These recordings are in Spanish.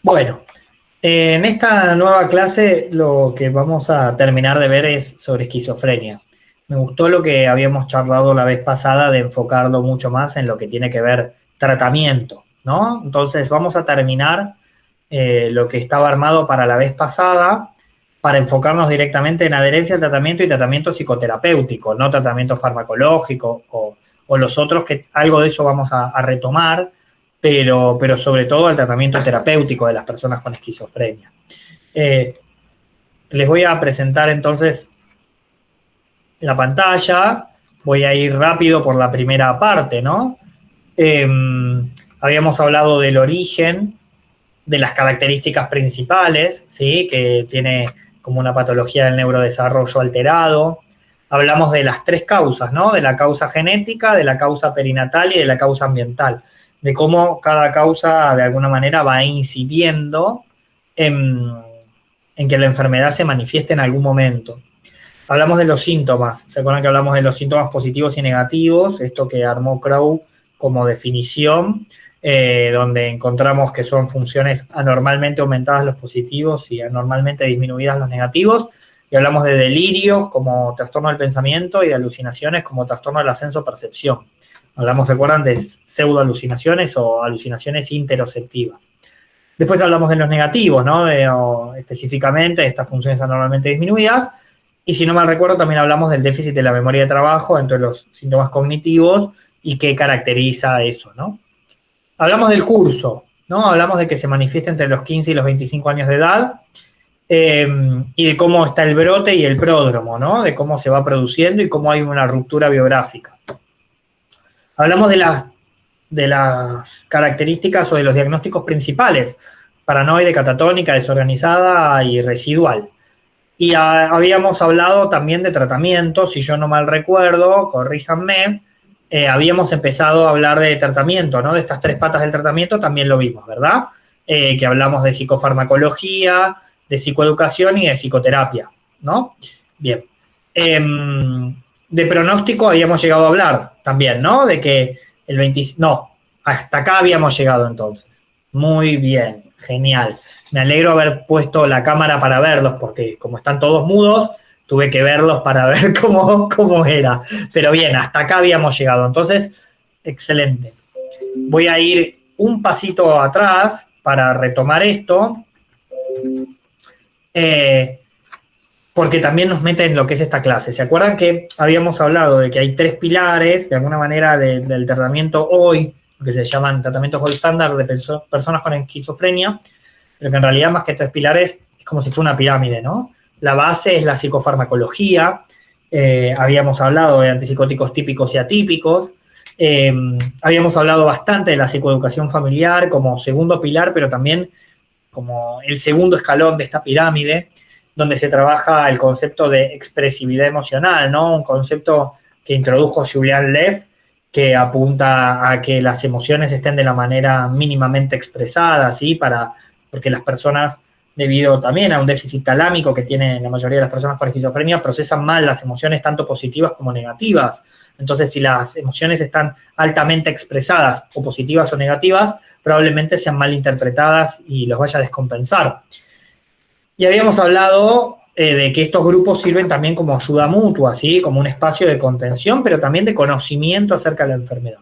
Bueno, en esta nueva clase lo que vamos a terminar de ver es sobre esquizofrenia. Me gustó lo que habíamos charlado la vez pasada de enfocarlo mucho más en lo que tiene que ver tratamiento, ¿no? Entonces vamos a terminar lo que estaba armado para la vez pasada para enfocarnos directamente en adherencia al tratamiento y tratamiento psicoterapéutico, no tratamiento farmacológico o los otros, que algo de eso vamos a retomar, pero sobre todo al tratamiento terapéutico de las personas con esquizofrenia. Les voy a presentar entonces la pantalla, voy a ir rápido por la primera parte, ¿no? Habíamos hablado del origen, de las características principales, ¿sí? Que tiene como una patología del neurodesarrollo alterado. Hablamos de las tres causas, ¿no? De la causa genética, de la causa perinatal y de la causa ambiental. De cómo cada causa de alguna manera va incidiendo en que la enfermedad se manifieste en algún momento. Hablamos de los síntomas. ¿Se acuerdan que hablamos de los síntomas positivos y negativos? Esto que armó Crow como definición, donde encontramos que son funciones anormalmente aumentadas los positivos y anormalmente disminuidas los negativos. Y hablamos de delirios como trastorno del pensamiento y de alucinaciones como trastorno del ascenso-percepción. Hablamos, ¿se acuerdan?, de pseudoalucinaciones o alucinaciones interoceptivas. Después hablamos de los negativos, ¿no? Específicamente de estas funciones anormalmente disminuidas. Y si no mal recuerdo, también hablamos del déficit de la memoria de trabajo entre los síntomas cognitivos y qué caracteriza eso, ¿no? Hablamos del curso, ¿no? Hablamos de que se manifiesta entre los 15 y los 25 años de edad, y de cómo está el brote y el pródromo, ¿no? De cómo se va produciendo y cómo hay una ruptura biográfica. Hablamos de las características o de los diagnósticos principales: paranoide, catatónica, desorganizada y residual. Y habíamos hablado también de tratamiento, si yo no mal recuerdo, corríjanme, habíamos empezado a hablar de tratamiento, ¿no? De estas tres patas del tratamiento también lo vimos, ¿verdad? Que hablamos de psicofarmacología, de psicoeducación y de psicoterapia, ¿no? Bien. De pronóstico habíamos llegado a hablar también, ¿no? De que el 20... No, hasta acá habíamos llegado entonces. Muy bien, genial. Me alegro haber puesto la cámara para verlos, porque como están todos mudos, tuve que verlos para ver cómo era. Pero bien, hasta acá habíamos llegado. Entonces, excelente. Voy a ir un pasito atrás para retomar esto, porque también nos mete en lo que es esta clase. ¿Se acuerdan que habíamos hablado de que hay tres pilares, de alguna manera, del tratamiento hoy, que se llaman tratamientos gold standard de personas con esquizofrenia, pero que en realidad, más que tres pilares, es como si fuera una pirámide, ¿no? La base es la psicofarmacología. Habíamos hablado de antipsicóticos típicos y atípicos. Habíamos hablado bastante de la psicoeducación familiar como segundo pilar, pero también como el segundo escalón de esta pirámide, donde se trabaja el concepto de expresividad emocional, ¿no? Un concepto que introdujo Julian Lev, que apunta a que las emociones estén de la manera mínimamente expresadas, ¿sí? Porque las personas, debido también a un déficit talámico que tienen la mayoría de las personas con esquizofrenia, procesan mal las emociones tanto positivas como negativas. Entonces, si las emociones están altamente expresadas, o positivas o negativas, probablemente sean mal interpretadas y los vaya a descompensar. Y habíamos hablado de que estos grupos sirven también como ayuda mutua, ¿sí? Como un espacio de contención, pero también de conocimiento acerca de la enfermedad.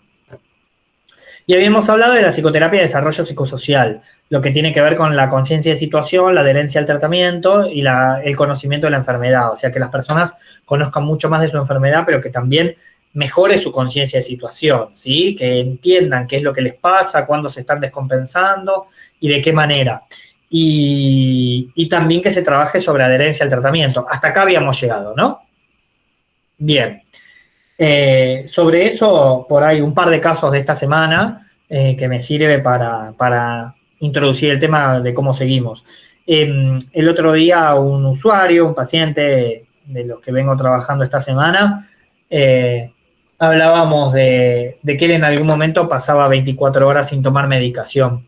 Y habíamos hablado de la psicoterapia de desarrollo psicosocial, lo que tiene que ver con la conciencia de situación, la adherencia al tratamiento y el conocimiento de la enfermedad. O sea, que las personas conozcan mucho más de su enfermedad, pero que también mejore su conciencia de situación, ¿sí? Que entiendan qué es lo que les pasa, cuándo se están descompensando y de qué manera. Y también que se trabaje sobre adherencia al tratamiento. Hasta acá habíamos llegado, ¿no? Bien. Sobre eso, por ahí un par de casos de esta semana que me sirve para introducir el tema de cómo seguimos. El otro día un usuario, un paciente de los que vengo trabajando esta semana, hablábamos de que él en algún momento pasaba 24 horas sin tomar medicación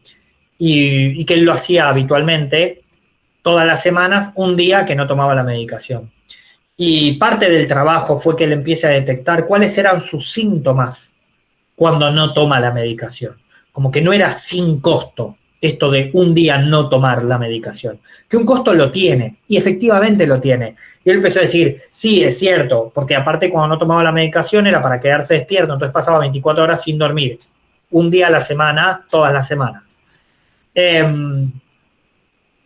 y que él lo hacía habitualmente todas las semanas, un día que no tomaba la medicación. Y parte del trabajo fue que él empiece a detectar cuáles eran sus síntomas cuando no toma la medicación. Como que no era sin costo, esto de un día no tomar la medicación, que un costo lo tiene, y efectivamente lo tiene. Y él empezó a decir, sí, es cierto, porque aparte cuando no tomaba la medicación era para quedarse despierto, entonces pasaba 24 horas sin dormir, un día a la semana, todas las semanas.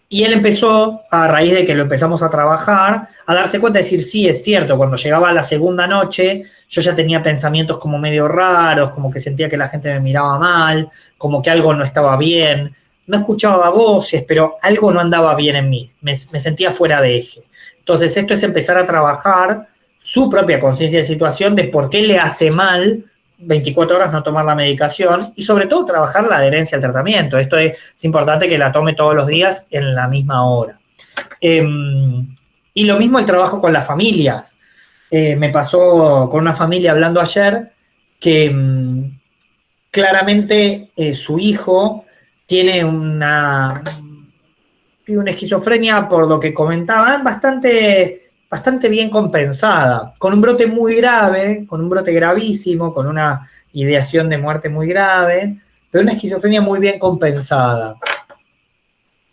Y él empezó, a raíz de que lo empezamos a trabajar, a darse cuenta de decir, sí, es cierto, cuando llegaba la segunda noche, yo ya tenía pensamientos como medio raros, como que sentía que la gente me miraba mal, como que algo no estaba bien, no escuchaba voces, pero algo no andaba bien en mí, me sentía fuera de eje. Entonces esto es empezar a trabajar su propia conciencia de situación de por qué le hace mal 24 horas no tomar la medicación y sobre todo trabajar la adherencia al tratamiento. Esto es importante que la tome todos los días en la misma hora. Y lo mismo el trabajo con las familias. Me pasó con una familia hablando ayer que claramente su hijo tiene una esquizofrenia, por lo que comentaban, bastante bien compensada, con un brote muy grave, con un brote gravísimo, con una ideación de muerte muy grave, pero una esquizofrenia muy bien compensada.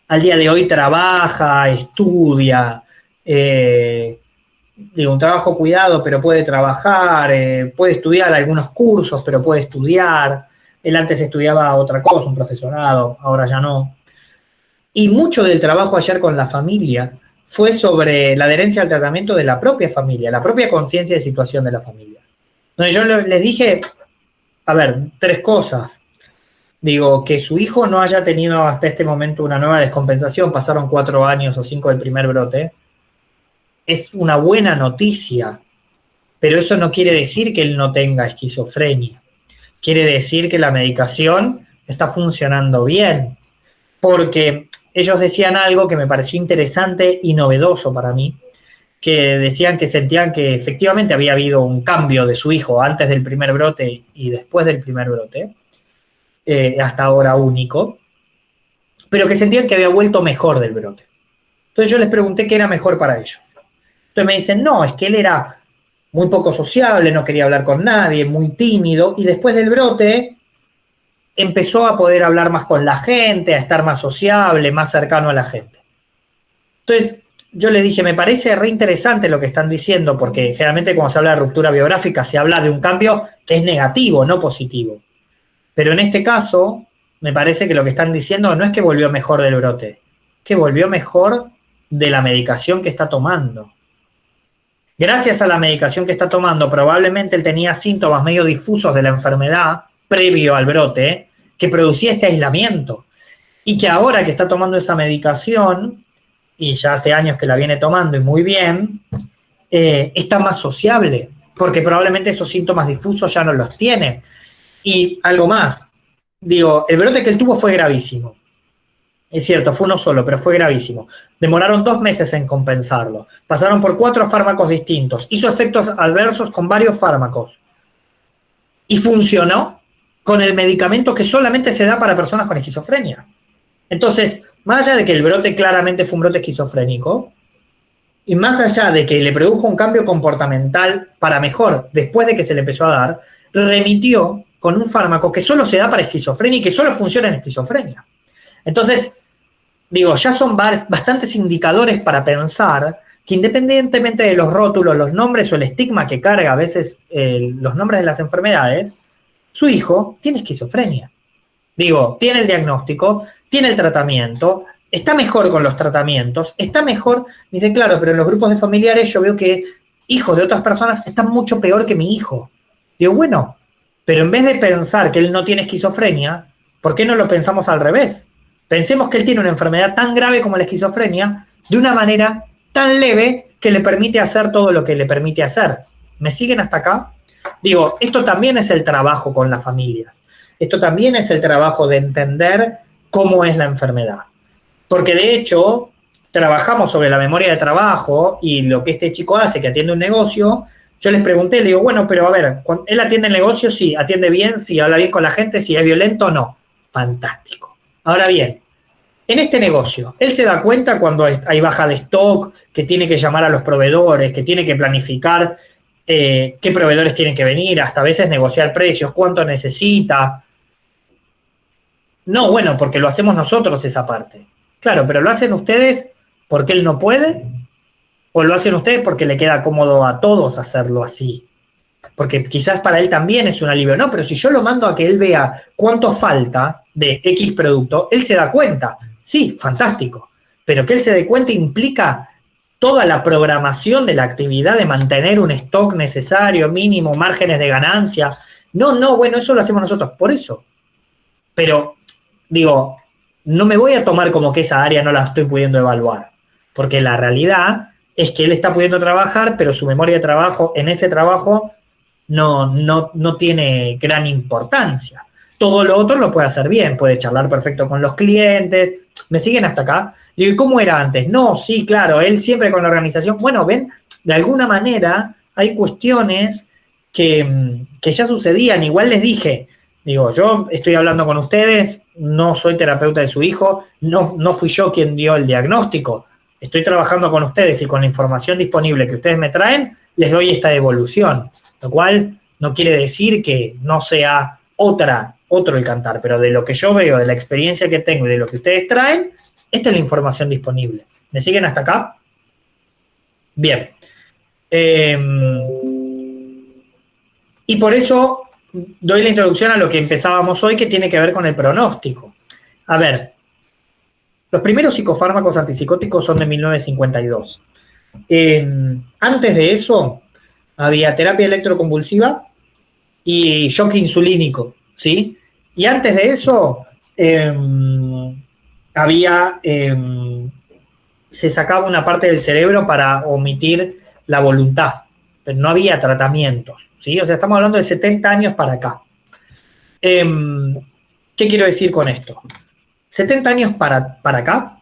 Al día de hoy trabaja, estudia, un trabajo cuidado, pero puede trabajar, puede estudiar algunos cursos, pero puede estudiar. Él antes estudiaba otra cosa, un profesorado, ahora ya no. Y mucho del trabajo ayer con la familia fue sobre la adherencia al tratamiento de la propia familia, la propia conciencia de situación de la familia. Donde yo les dije, a ver, 3 cosas. Digo, que su hijo no haya tenido hasta este momento una nueva descompensación, pasaron 4 años o 5 del primer brote, es una buena noticia, pero eso no quiere decir que él no tenga esquizofrenia. Quiere decir que la medicación está funcionando bien, porque ellos decían algo que me pareció interesante y novedoso para mí, que decían que sentían que efectivamente había habido un cambio de su hijo antes del primer brote y después del primer brote, hasta ahora único, pero que sentían que había vuelto mejor del brote. Entonces yo les pregunté qué era mejor para ellos. Entonces me dicen, no, es que él era muy poco sociable, no quería hablar con nadie, muy tímido, y después del brote empezó a poder hablar más con la gente, a estar más sociable, más cercano a la gente. Entonces, yo les dije, me parece re interesante lo que están diciendo, porque generalmente cuando se habla de ruptura biográfica se habla de un cambio que es negativo, no positivo. Pero en este caso, me parece que lo que están diciendo no es que volvió mejor del brote, es que volvió mejor de la medicación que está tomando. Gracias a la medicación que está tomando, probablemente él tenía síntomas medio difusos de la enfermedad previo al brote, que producía este aislamiento. Y que ahora que está tomando esa medicación, y ya hace años que la viene tomando y muy bien, está más sociable, porque probablemente esos síntomas difusos ya no los tiene. Y algo más, digo, el brote que él tuvo fue gravísimo. Es cierto, fue uno solo, pero fue gravísimo. Demoraron 2 meses en compensarlo. Pasaron por 4 fármacos distintos. Hizo efectos adversos con varios fármacos. Y funcionó con el medicamento que solamente se da para personas con esquizofrenia. Entonces, más allá de que el brote claramente fue un brote esquizofrénico, y más allá de que le produjo un cambio comportamental para mejor después de que se le empezó a dar, remitió con un fármaco que solo se da para esquizofrenia y que solo funciona en esquizofrenia. Entonces, digo, ya son bastantes indicadores para pensar que independientemente de los rótulos, los nombres o el estigma que carga a veces los nombres de las enfermedades, su hijo tiene esquizofrenia. Digo, tiene el diagnóstico, tiene el tratamiento, está mejor con los tratamientos, está mejor, me dice, claro, pero en los grupos de familiares yo veo que hijos de otras personas están mucho peor que mi hijo. Digo, bueno, pero en vez de pensar que él no tiene esquizofrenia, ¿por qué no lo pensamos al revés? Pensemos que él tiene una enfermedad tan grave como la esquizofrenia, de una manera tan leve que le permite hacer todo lo que le permite hacer. ¿Me siguen hasta acá? Digo, esto también es el trabajo con las familias. Esto también es el trabajo de entender cómo es la enfermedad. Porque de hecho, trabajamos sobre la memoria de trabajo y lo que este chico hace, que atiende un negocio. Yo les pregunté, le digo, bueno, pero a ver, ¿él atiende el negocio? Sí, atiende bien, sí, habla bien con la gente, sí, es violento o no. Fantástico. Ahora bien, en este negocio, él se da cuenta cuando hay baja de stock, que tiene que llamar a los proveedores, que tiene que planificar qué proveedores tienen que venir, hasta a veces negociar precios, cuánto necesita. No, bueno, porque lo hacemos nosotros esa parte. Claro, pero ¿lo hacen ustedes porque él no puede? ¿O lo hacen ustedes porque le queda cómodo a todos hacerlo así? Porque quizás para él también es un alivio. No, pero si yo lo mando a que él vea cuánto falta de X producto, él se da cuenta. Sí, fantástico. Pero que él se dé cuenta implica toda la programación de la actividad de mantener un stock necesario, mínimo, márgenes de ganancia. No, no, bueno, eso lo hacemos nosotros. Por eso. Pero, digo, no me voy a tomar como que esa área no la estoy pudiendo evaluar. Porque la realidad es que él está pudiendo trabajar, pero su memoria de trabajo en ese trabajo no tiene gran importancia. Todo lo otro lo puede hacer bien, puede charlar perfecto con los clientes. ¿Me siguen hasta acá? Digo, ¿y cómo era antes? No, sí, claro, él siempre con la organización. Bueno, ven, de alguna manera hay cuestiones que ya sucedían. Igual les dije, digo, yo estoy hablando con ustedes, no soy terapeuta de su hijo, no fui yo quien dio el diagnóstico. Estoy trabajando con ustedes y con la información disponible que ustedes me traen, les doy esta devolución. Lo cual no quiere decir que no sea otro el cantar, pero de lo que yo veo, de la experiencia que tengo y de lo que ustedes traen, esta es la información disponible. ¿Me siguen hasta acá? Bien. Y por eso doy la introducción a lo que empezábamos hoy, que tiene que ver con el pronóstico. A ver, los primeros psicofármacos antipsicóticos son de 1952. Antes de eso, había terapia electroconvulsiva y shock insulínico, ¿sí? Y antes de eso, se sacaba una parte del cerebro para omitir la voluntad, pero no había tratamientos, ¿sí? O sea, estamos hablando de 70 años para acá. ¿Qué quiero decir con esto? 70 años para acá,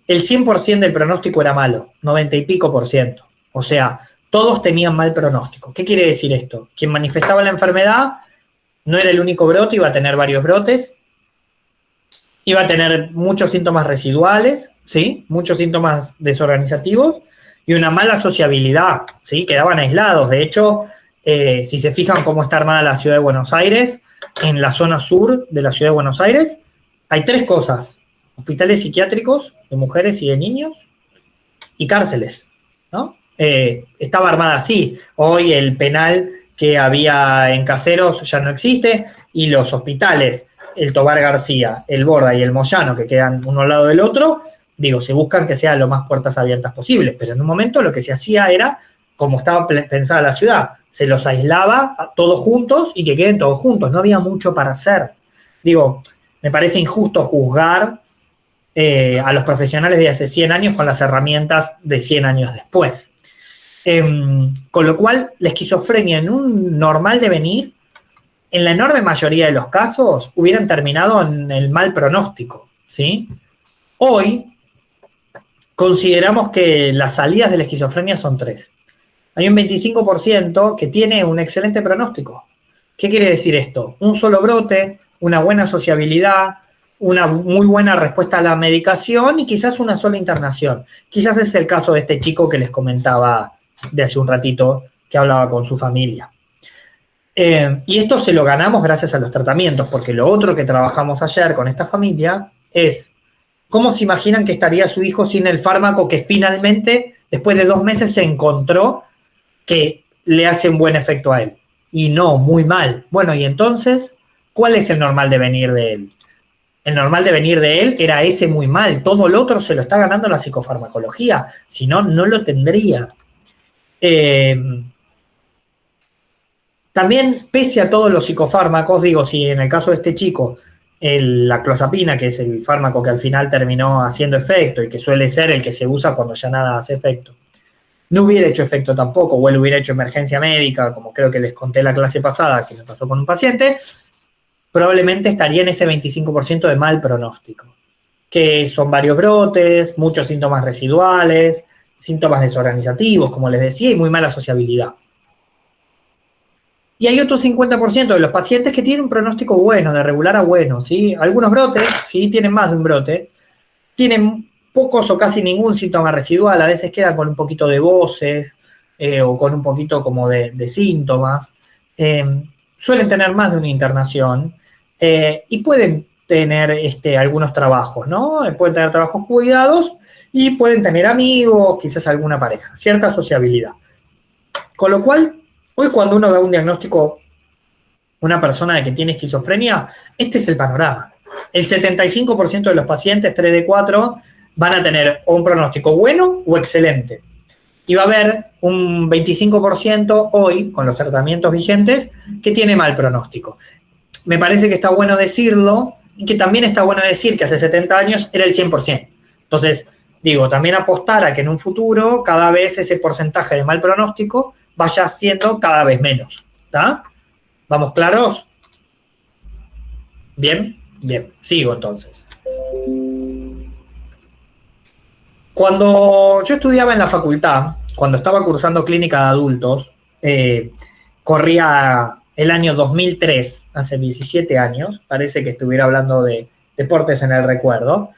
el 100% del pronóstico era malo, 90 y pico %. O sea, todos tenían mal pronóstico. ¿Qué quiere decir esto? Quien manifestaba la enfermedad no era el único brote, iba a tener varios brotes, iba a tener muchos síntomas residuales, ¿sí? Muchos síntomas desorganizativos y una mala sociabilidad, ¿sí? Quedaban aislados. De hecho, si se fijan cómo está armada la ciudad de Buenos Aires, en la zona sur de la ciudad de Buenos Aires, hay 3 cosas: hospitales psiquiátricos de mujeres y de niños y cárceles, ¿no? Estaba armada así. Hoy el penal que había en Caseros ya no existe y los hospitales, el Tobar García, el Borda y el Moyano, que quedan uno al lado del otro, digo, se buscan que sean lo más puertas abiertas posibles, pero en un momento lo que se hacía era, como estaba pensada la ciudad, se los aislaba a todos juntos y que queden todos juntos, no había mucho para hacer. Digo, me parece injusto juzgar a los profesionales de hace 100 años con las herramientas de 100 años después. Con lo cual, la esquizofrenia en un normal devenir, en la enorme mayoría de los casos, hubieran terminado en el mal pronóstico, ¿sí? Hoy, consideramos que las salidas de la esquizofrenia son 3. Hay un 25% que tiene un excelente pronóstico. ¿Qué quiere decir esto? Un solo brote, una buena sociabilidad, una muy buena respuesta a la medicación y quizás una sola internación. Quizás es el caso de este chico que les comentaba de hace un ratito, que hablaba con su familia. Y esto se lo ganamos gracias a los tratamientos, porque lo otro que trabajamos ayer con esta familia es cómo se imaginan que estaría su hijo sin el fármaco que finalmente, después de 2 meses, se encontró que le hace un buen efecto a él. Y no, muy mal. Bueno, y entonces, ¿cuál es el normal devenir de él? El normal devenir de él era ese muy mal. Todo lo otro se lo está ganando la psicofarmacología. Si no, no lo tendría. También, pese a todos los psicofármacos, digo, si en el caso de este chico, la clozapina, que es el fármaco que al final terminó haciendo efecto y que suele ser el que se usa cuando ya nada hace efecto, no hubiera hecho efecto tampoco, o él hubiera hecho emergencia médica, como creo que les conté la clase pasada, que me pasó con un paciente, probablemente estaría en ese 25% de mal pronóstico, que son varios brotes, muchos síntomas residuales, síntomas desorganizativos, como les decía, y muy mala sociabilidad. Y hay otro 50% de los pacientes que tienen un pronóstico bueno, de regular a bueno, ¿sí? Algunos brotes, sí, tienen más de un brote, tienen pocos o casi ningún síntoma residual, a veces quedan con un poquito de voces o con un poquito como de síntomas, suelen tener más de una internación y pueden tener algunos trabajos, ¿no? Pueden tener trabajos cuidados y pueden tener amigos, quizás alguna pareja, cierta sociabilidad. Con lo cual, hoy cuando uno da un diagnóstico a una persona de que tiene esquizofrenia, este es el panorama. El 75% de los pacientes, 3 de 4, van a tener o un pronóstico bueno o excelente. Y va a haber un 25% hoy, con los tratamientos vigentes, que tiene mal pronóstico. Me parece que está bueno decirlo, y que también está bueno decir que hace 70 años era el 100%. Entonces, digo, también apostar a que en un futuro cada vez ese porcentaje de mal pronóstico vaya siendo cada vez menos. ¿Está? ¿Vamos claros? ¿Bien? Bien, sigo entonces. Cuando yo estudiaba en la facultad, cuando estaba cursando clínica de adultos, corría el año 2003, hace 17 años, parece que estuviera hablando de deportes en el recuerdo.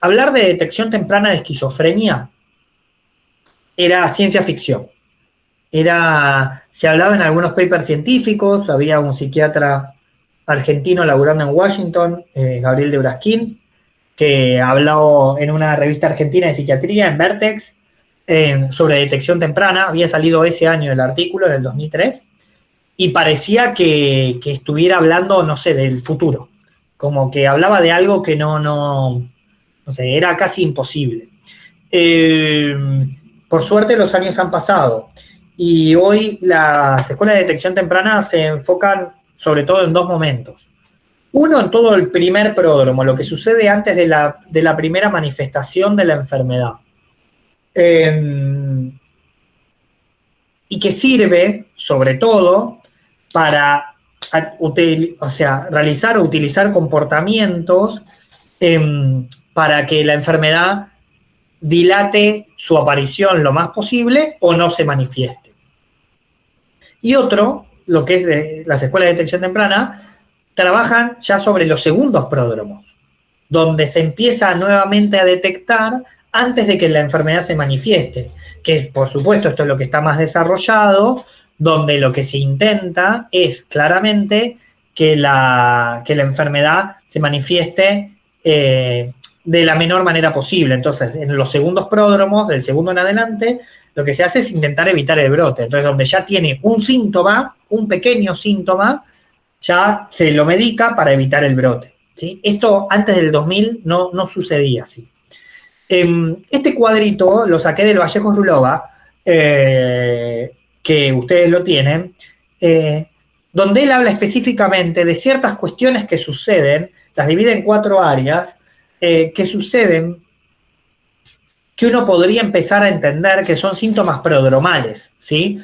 Hablar de detección temprana de esquizofrenia era ciencia ficción. Se hablaba en algunos papers científicos, había un psiquiatra argentino laburando en Washington, Gabriel de Urasquín, que habló en una revista argentina de psiquiatría, en Vertex, sobre detección temprana. Había salido ese año el artículo, en el 2003, y parecía que estuviera hablando, no sé, del futuro. Como que hablaba de algo que no sé, era casi imposible. Por suerte los años han pasado, y hoy las escuelas de detección temprana se enfocan sobre todo en dos momentos. Uno, en todo el primer pródromo, lo que sucede antes de la primera manifestación de la enfermedad. Y que sirve, sobre todo, para realizar o utilizar comportamientos para que la enfermedad dilate su aparición lo más posible o no se manifieste. Y otro, lo que es de las escuelas de detección temprana, trabajan ya sobre los segundos pródromos, donde se empieza nuevamente a detectar antes de que la enfermedad se manifieste, que por supuesto esto es lo que está más desarrollado, donde lo que se intenta es claramente que la enfermedad se manifieste de la menor manera posible. Entonces, en los segundos pródromos, del segundo en adelante, lo que se hace es intentar evitar el brote. Entonces, donde ya tiene un síntoma, un pequeño síntoma, ya se lo medica para evitar el brote, ¿sí? Esto antes del 2000 no sucedía así. Este cuadrito lo saqué del Vallejo Rulova, que ustedes lo tienen, donde él habla específicamente de ciertas cuestiones que suceden, las divide en 4 áreas, que suceden, que uno podría empezar a entender que son síntomas prodromales, ¿sí?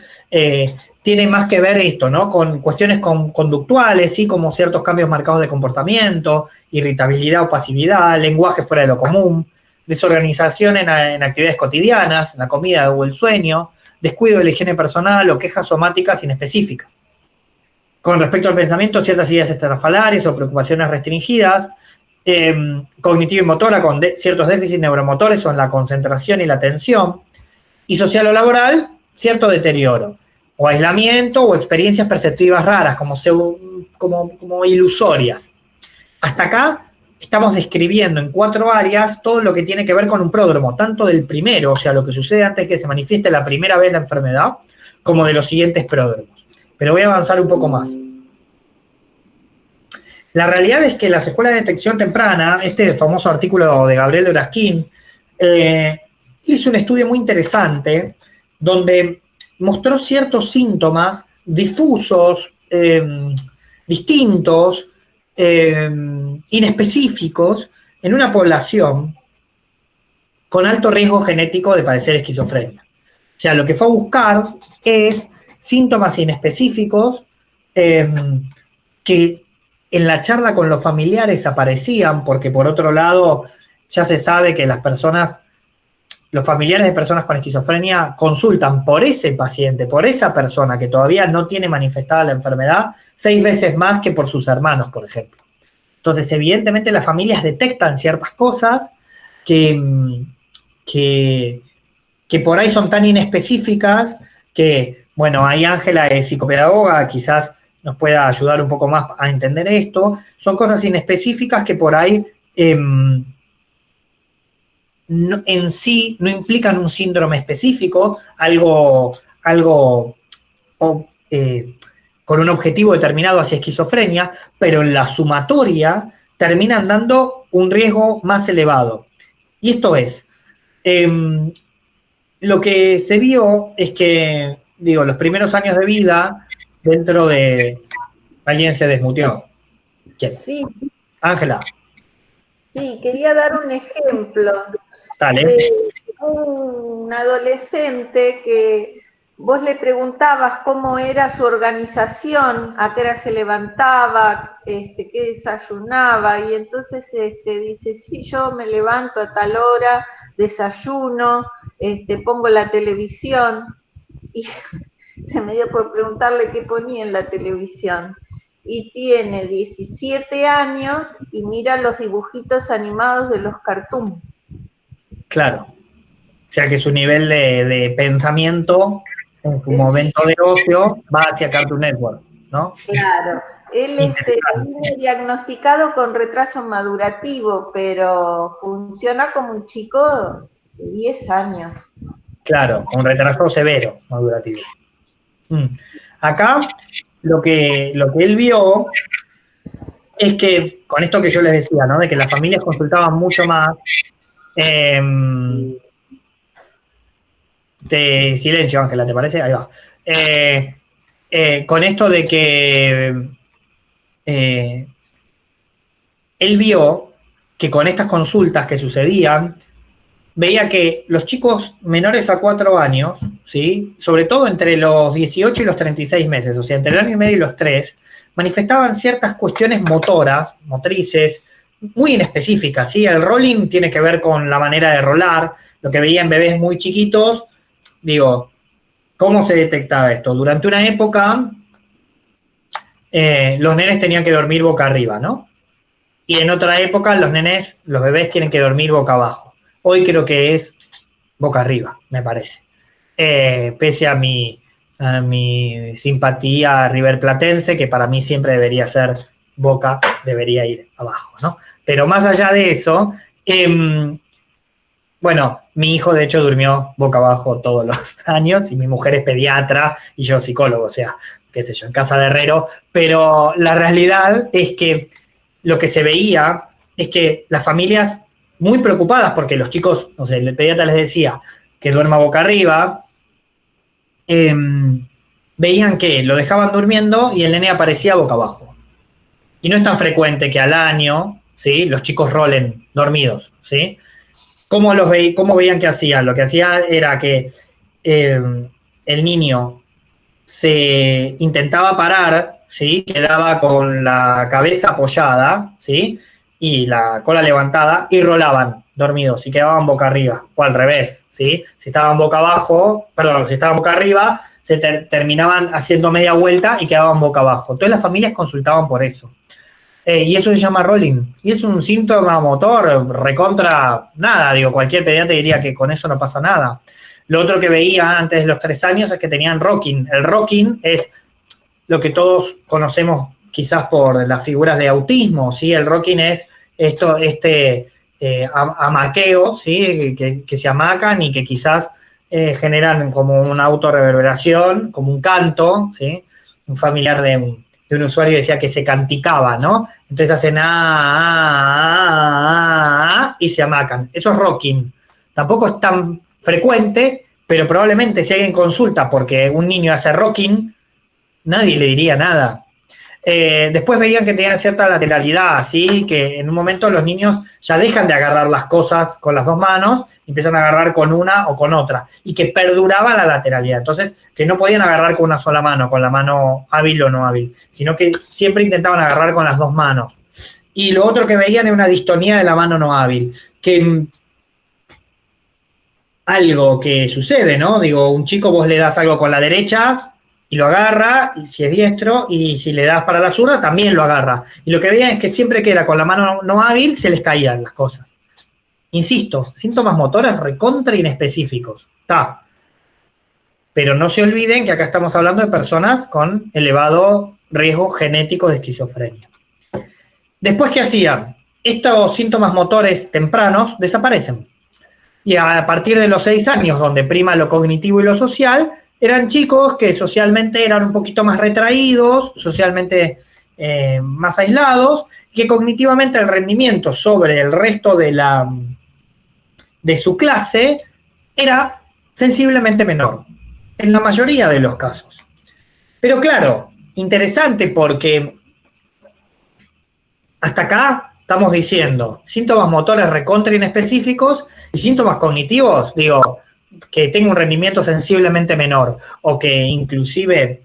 Tiene más que ver esto, ¿no? Con cuestiones conductuales, ¿sí? Como ciertos cambios marcados de comportamiento, irritabilidad o pasividad, lenguaje fuera de lo común, desorganización en actividades cotidianas, en la comida o el sueño, descuido de la higiene personal o quejas somáticas inespecíficas. Con respecto al pensamiento, ciertas ideas estrafalarias o preocupaciones restringidas, cognitivo y motora con ciertos déficits neuromotores o en la concentración y la atención, y social o laboral, cierto deterioro, o aislamiento o experiencias perceptivas raras, como ilusorias. Hasta acá estamos describiendo en 4 áreas todo lo que tiene que ver con un pródromo, tanto del primero, o sea, lo que sucede antes que se manifieste la primera vez la enfermedad, como de los siguientes pródromos. Pero voy a avanzar un poco más. La realidad es que las escuelas de detección temprana, este famoso artículo de Gabriel de Urasquín, hizo un estudio muy interesante donde mostró ciertos síntomas difusos, distintos, inespecíficos en una población con alto riesgo genético de padecer esquizofrenia. O sea, lo que fue a buscar es síntomas inespecíficos que en la charla con los familiares aparecían, porque por otro lado ya se sabe que los familiares de personas con esquizofrenia consultan por ese paciente, por esa persona que todavía no tiene manifestada la enfermedad, 6 veces más que por sus hermanos, por ejemplo. Entonces, evidentemente las familias detectan ciertas cosas que por ahí son tan inespecíficas que, bueno, ahí Ángela es psicopedagoga, quizás nos pueda ayudar un poco más a entender esto. Son cosas inespecíficas que por ahí en sí no implican un síndrome específico, algo con un objetivo determinado hacia esquizofrenia, pero en la sumatoria terminan dando un riesgo más elevado. Y esto es, lo que se vio es que, digo, los primeros años de vida, dentro de... Alguien se desmuteó. ¿Quién? Sí. Ángela. Sí, quería dar un ejemplo. Dale. Un adolescente que vos le preguntabas cómo era su organización, a qué hora se levantaba, qué desayunaba, y entonces dice, sí, yo me levanto a tal hora, desayuno, pongo la televisión, y se me dio por preguntarle qué ponía en la televisión. Y tiene 17 años y mira los dibujitos animados de los cartoons. Claro. O sea que su nivel de pensamiento en su momento de ocio va hacia Cartoon Network, ¿no? Claro. Él viene diagnosticado con retraso madurativo, pero funciona como un chico de 10 años. Claro, con retraso severo madurativo. Acá lo que él vio es que, con esto que yo les decía, ¿no? De que las familias consultaban mucho más. Silencio, Ángela, ¿te parece? Ahí va. Con esto de que él vio que con estas consultas que sucedían, veía que los chicos menores a 4 años, ¿sí? Sobre todo entre los 18 y los 36 meses, o sea, entre el año y medio y los 3, manifestaban ciertas cuestiones motrices, muy inespecíficas, ¿sí? El rolling tiene que ver con la manera de rolar, lo que veía en bebés muy chiquitos. Digo, ¿cómo se detectaba esto? Durante una época, los nenes tenían que dormir boca arriba, ¿no? Y en otra época, los bebés tienen que dormir boca abajo. Hoy creo que es boca arriba, me parece. Pese a mi simpatía riverplatense, que para mí siempre debería ser boca, debería ir abajo, ¿no? Pero más allá de eso, bueno, mi hijo de hecho durmió boca abajo todos los años y mi mujer es pediatra y yo psicólogo, o sea, qué sé yo, en casa de herrero, pero la realidad es que lo que se veía es que las familias muy preocupadas porque los chicos, no sé, el pediatra les decía que duerma boca arriba, veían que lo dejaban durmiendo y el nene aparecía boca abajo. Y no es tan frecuente que al año, ¿sí? Los chicos rolen dormidos, ¿sí? ¿Cómo veían que hacían? Lo que hacían era que el niño se intentaba parar, ¿sí? Quedaba con la cabeza apoyada, ¿sí? Y la cola levantada y rolaban dormidos y quedaban boca arriba, o al revés, ¿sí? Si estaban boca abajo, perdón, si estaban boca arriba, se terminaban haciendo media vuelta y quedaban boca abajo. Todas las familias consultaban por eso. Y eso se llama rolling. Y es un síntoma motor recontra nada. Digo, cualquier pediatra diría que con eso no pasa nada. Lo otro que veía antes de los 3 años es que tenían rocking. El rocking es lo que todos conocemos quizás por las figuras de autismo, ¿sí? El rocking es amaqueo, ¿sí? Que se amacan y que quizás generan como una autorreverberación, como un canto, ¿sí? Un familiar de un usuario decía que se canticaba, ¿no? Entonces hacen y se amacan. Eso es rocking. Tampoco es tan frecuente, pero probablemente si alguien consulta porque un niño hace rocking, nadie le diría nada. Después veían que tenían cierta lateralidad, así que en un momento los niños ya dejan de agarrar las cosas con las 2 manos, empiezan a agarrar con una o con otra, y que perduraba la lateralidad. Entonces, que no podían agarrar con una sola mano, con la mano hábil o no hábil, sino que siempre intentaban agarrar con las 2 manos. Y lo otro que veían era una distonía de la mano no hábil, que algo que sucede, ¿no? Digo, un chico vos le das algo con la derecha y lo agarra, y si es diestro, y si le das para la zurda, también lo agarra. Y lo que veían es que siempre que era con la mano no hábil, se les caían las cosas. Insisto, síntomas motores recontra inespecíficos. Está. Pero no se olviden que acá estamos hablando de personas con elevado riesgo genético de esquizofrenia. Después, ¿qué hacían? Estos síntomas motores tempranos desaparecen. Y a partir de los 6 años, donde prima lo cognitivo y lo social, eran chicos que socialmente eran un poquito más retraídos, socialmente más aislados, y que cognitivamente el rendimiento sobre el resto de su clase era sensiblemente menor, en la mayoría de los casos. Pero claro, interesante porque hasta acá estamos diciendo síntomas motores recontra inespecíficos y síntomas cognitivos, digo, que tenga un rendimiento sensiblemente menor o que inclusive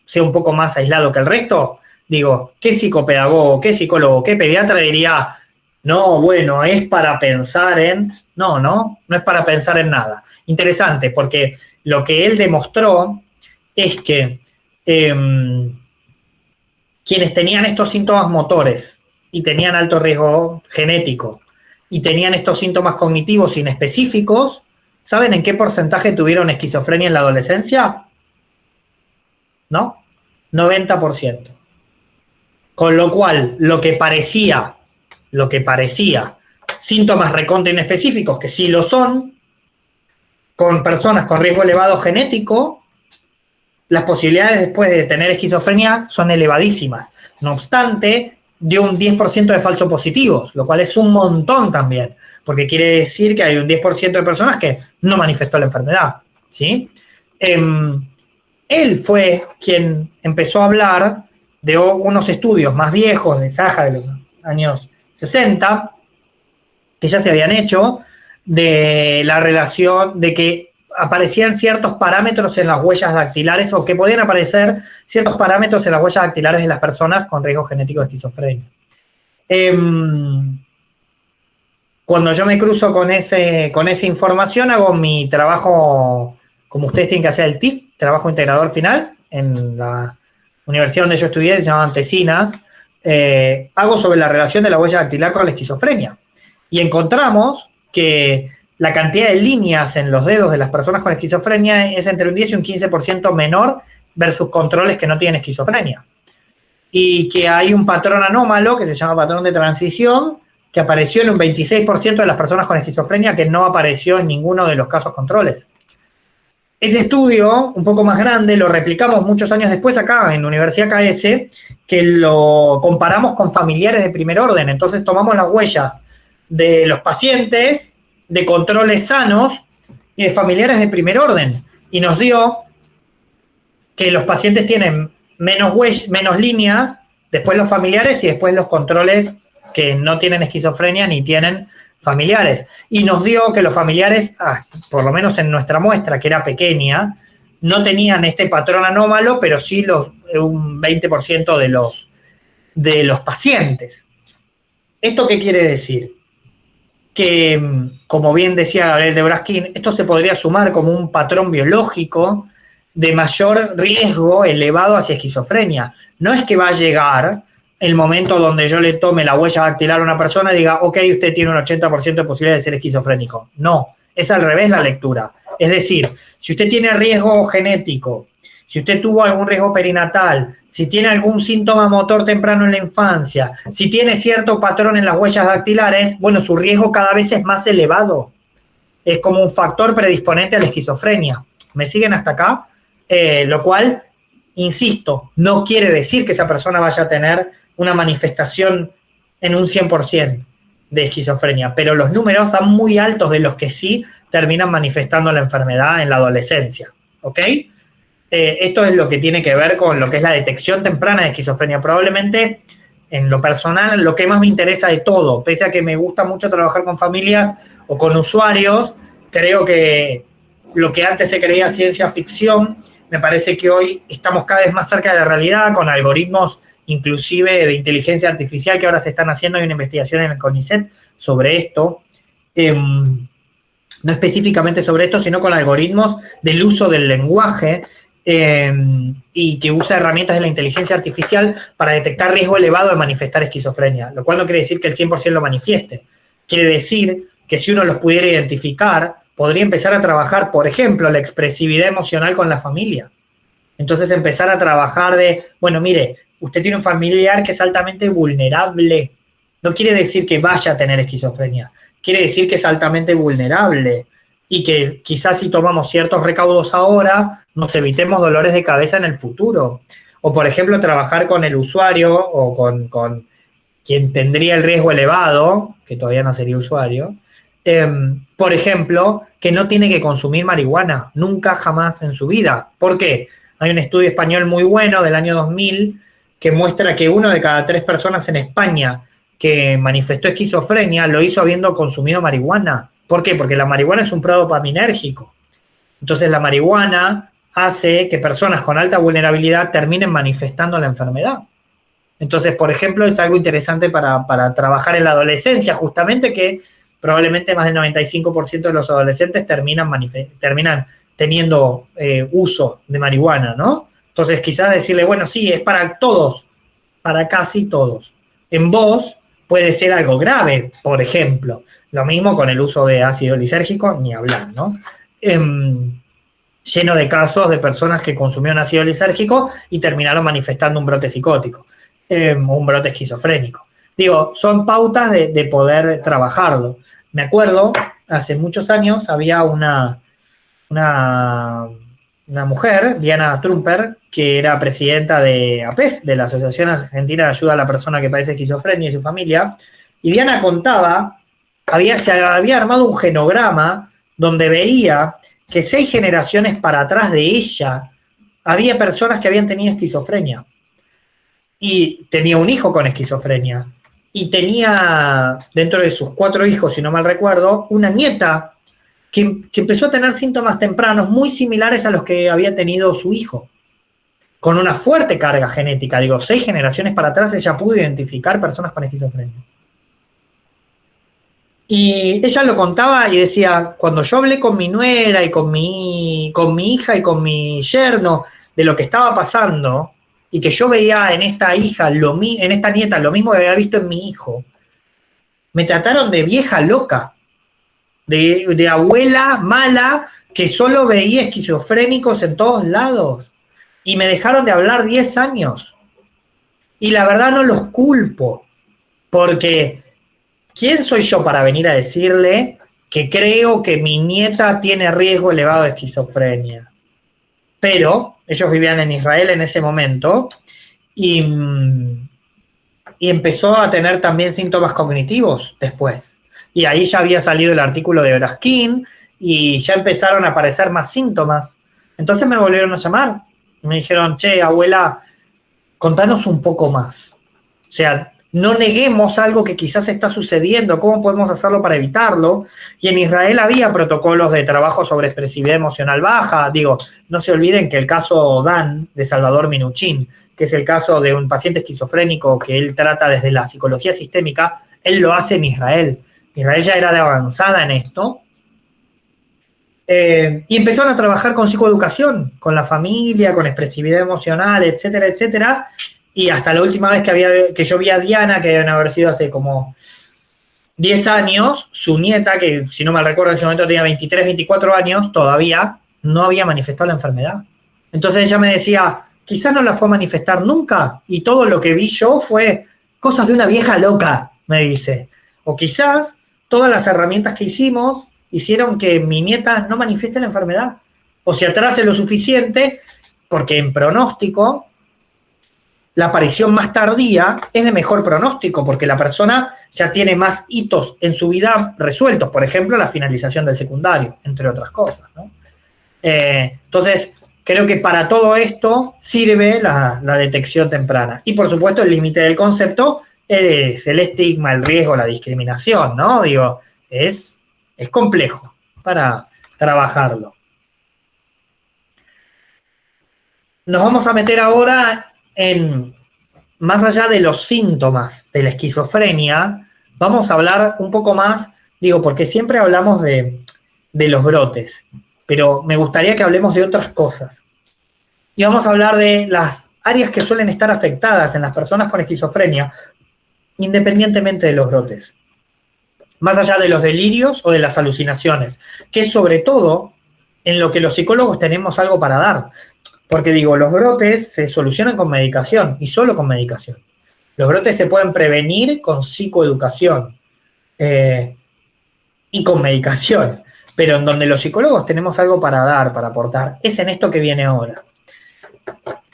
sea un poco más aislado que el resto, digo, ¿qué psicopedagogo, qué psicólogo, qué pediatra diría? No, bueno, es para pensar en... No es para pensar en nada. Interesante, porque lo que él demostró es que quienes tenían estos síntomas motores y tenían alto riesgo genético y tenían estos síntomas cognitivos inespecíficos, ¿saben en qué porcentaje tuvieron esquizofrenia en la adolescencia? ¿No? 90%. Con lo cual, lo que parecía síntomas recontra inespecíficos, que sí lo son, con personas con riesgo elevado genético, las posibilidades después de tener esquizofrenia son elevadísimas. No obstante, dio un 10% de falsos positivos, lo cual es un montón también, porque quiere decir que hay un 10% de personas que no manifestó la enfermedad, ¿sí? Él fue quien empezó a hablar de unos estudios más viejos de Saja de los años 60, que ya se habían hecho, de la relación, de que aparecían ciertos parámetros en las huellas dactilares o que podían aparecer ciertos parámetros en las huellas dactilares de las personas con riesgo genético de esquizofrenia. Cuando yo me cruzo con esa información, hago mi trabajo, como ustedes tienen que hacer el TIF, trabajo integrador final, en la universidad donde yo estudié, se llama Antecinas, hago sobre la relación de la huella dactilar con la esquizofrenia. Y encontramos que la cantidad de líneas en los dedos de las personas con esquizofrenia es entre un 10 y un 15% menor versus controles que no tienen esquizofrenia. Y que hay un patrón anómalo que se llama patrón de transición, que apareció en un 26% de las personas con esquizofrenia que no apareció en ninguno de los casos controles. Ese estudio, un poco más grande, lo replicamos muchos años después acá en la Universidad KS, que lo comparamos con familiares de primer orden. Entonces tomamos las huellas de los pacientes, de controles sanos y de familiares de primer orden. Y nos dio que los pacientes tienen menos líneas, después los familiares y después los controles que no tienen esquizofrenia ni tienen familiares. Y nos dio que los familiares, por lo menos en nuestra muestra, que era pequeña, no tenían este patrón anómalo, pero sí un 20% de los pacientes. ¿Esto qué quiere decir? Que, como bien decía Gabriel de Braskin, esto se podría sumar como un patrón biológico de mayor riesgo elevado hacia esquizofrenia. No es que va a llegar el momento donde yo le tome la huella dactilar a una persona y diga, ok, usted tiene un 80% de posibilidad de ser esquizofrénico. No, es al revés la lectura. Es decir, si usted tiene riesgo genético, si usted tuvo algún riesgo perinatal, si tiene algún síntoma motor temprano en la infancia, si tiene cierto patrón en las huellas dactilares, bueno, su riesgo cada vez es más elevado. Es como un factor predisponente a la esquizofrenia. ¿Me siguen hasta acá? Lo cual, insisto, no quiere decir que esa persona vaya a tener una manifestación en un 100% de esquizofrenia, pero los números dan muy altos de los que sí terminan manifestando la enfermedad en la adolescencia, ¿ok? Esto es lo que tiene que ver con lo que es la detección temprana de esquizofrenia. Probablemente, en lo personal, lo que más me interesa de todo, pese a que me gusta mucho trabajar con familias o con usuarios, creo que lo que antes se creía ciencia ficción, me parece que hoy estamos cada vez más cerca de la realidad, con algoritmos inclusive de inteligencia artificial que ahora se están haciendo. Hay una investigación en el CONICET sobre esto, no específicamente sobre esto, sino con algoritmos del uso del lenguaje y que usa herramientas de la inteligencia artificial para detectar riesgo elevado de manifestar esquizofrenia, lo cual no quiere decir que el 100% lo manifieste. Quiere decir que si uno los pudiera identificar, podría empezar a trabajar, por ejemplo, la expresividad emocional con la familia. Entonces empezar a trabajar de, bueno, mire, usted tiene un familiar que es altamente vulnerable. No quiere decir que vaya a tener esquizofrenia, quiere decir que es altamente vulnerable y que quizás si tomamos ciertos recaudos ahora, nos evitemos dolores de cabeza en el futuro. O, por ejemplo, trabajar con el usuario o con quien tendría el riesgo elevado, que todavía no sería usuario, por ejemplo, que no tiene que consumir marihuana, nunca jamás en su vida. ¿Por qué? Hay un estudio español muy bueno del año 2000 que muestra que 1 de cada 3 personas en España que manifestó esquizofrenia lo hizo habiendo consumido marihuana. ¿Por qué? Porque la marihuana es un prodopaminérgico. Entonces la marihuana hace que personas con alta vulnerabilidad terminen manifestando la enfermedad. Entonces, por ejemplo, es algo interesante para trabajar en la adolescencia, justamente que probablemente más del 95% de los adolescentes terminan teniendo uso de marihuana, ¿no? Entonces, quizás decirle, bueno, sí, es para todos, para casi todos. En vos puede ser algo grave, por ejemplo. Lo mismo con el uso de ácido lisérgico, ni hablar, ¿no? Lleno de casos de personas que consumieron ácido lisérgico y terminaron manifestando un brote psicótico, un brote esquizofrénico. Digo, son pautas de poder trabajarlo. Me acuerdo, hace muchos años había una mujer, Diana Trumper, que era presidenta de APEF, de la Asociación Argentina de Ayuda a la Persona que Padece Esquizofrenia y su familia, y Diana contaba, se había armado un genograma donde veía que 6 generaciones para atrás de ella había personas que habían tenido esquizofrenia. Y tenía un hijo con esquizofrenia. Y tenía, dentro de sus 4 hijos, si no mal recuerdo, una nieta que empezó a tener síntomas tempranos muy similares a los que había tenido su hijo, con una fuerte carga genética. Digo, 6 generaciones para atrás ella pudo identificar personas con esquizofrenia. Y ella lo contaba y decía, cuando yo hablé con mi nuera y con mi hija y con mi yerno de lo que estaba pasando, y que yo veía en esta hija, en esta nieta, lo mismo que había visto en mi hijo, me trataron de vieja loca, de abuela mala, que solo veía esquizofrénicos en todos lados, y me dejaron de hablar 10 años. Y la verdad no los culpo, porque ¿quién soy yo para venir a decirle que creo que mi nieta tiene riesgo elevado de esquizofrenia? Pero ellos vivían en Israel en ese momento y empezó a tener también síntomas cognitivos después. Y ahí ya había salido el artículo de Oraskin y ya empezaron a aparecer más síntomas. Entonces me volvieron a llamar. Me dijeron, che, abuela, contanos un poco más. O sea, no neguemos algo que quizás está sucediendo, ¿cómo podemos hacerlo para evitarlo? Y en Israel había protocolos de trabajo sobre expresividad emocional baja. Digo, no se olviden que el caso Dan de Salvador Minuchin, que es el caso de un paciente esquizofrénico que él trata desde la psicología sistémica, él lo hace en Israel. Israel ya era de avanzada en esto. Y empezaron a trabajar con psicoeducación, con la familia, con expresividad emocional, etcétera, etcétera. Y hasta la última vez que yo vi a Diana, que deben haber sido hace como 10 años, su nieta, que si no mal recuerdo en ese momento tenía 23, 24 años, todavía no había manifestado la enfermedad. Entonces ella me decía, quizás no la fue a manifestar nunca, y todo lo que vi yo fue cosas de una vieja loca, me dice. O quizás todas las herramientas que hicimos hicieron que mi nieta no manifieste la enfermedad, o se atrase lo suficiente, porque en pronóstico la aparición más tardía es de mejor pronóstico, porque la persona ya tiene más hitos en su vida resueltos, por ejemplo, la finalización del secundario, entre otras cosas, ¿no? Entonces, creo que para todo esto sirve la detección temprana. Y, por supuesto, el límite del concepto es el estigma, el riesgo, la discriminación, ¿no? Digo, es complejo para trabajarlo. Nos vamos a meter ahora más allá de los síntomas de la esquizofrenia, vamos a hablar un poco más, digo, porque siempre hablamos de los brotes, pero me gustaría que hablemos de otras cosas. Y vamos a hablar de las áreas que suelen estar afectadas en las personas con esquizofrenia, independientemente de los brotes. Más allá de los delirios o de las alucinaciones, que es sobre todo en lo que los psicólogos tenemos algo para dar. Porque digo, los brotes se solucionan con medicación y solo con medicación. Los brotes se pueden prevenir con psicoeducación y con medicación, pero en donde los psicólogos tenemos algo para dar, para aportar, es en esto que viene ahora,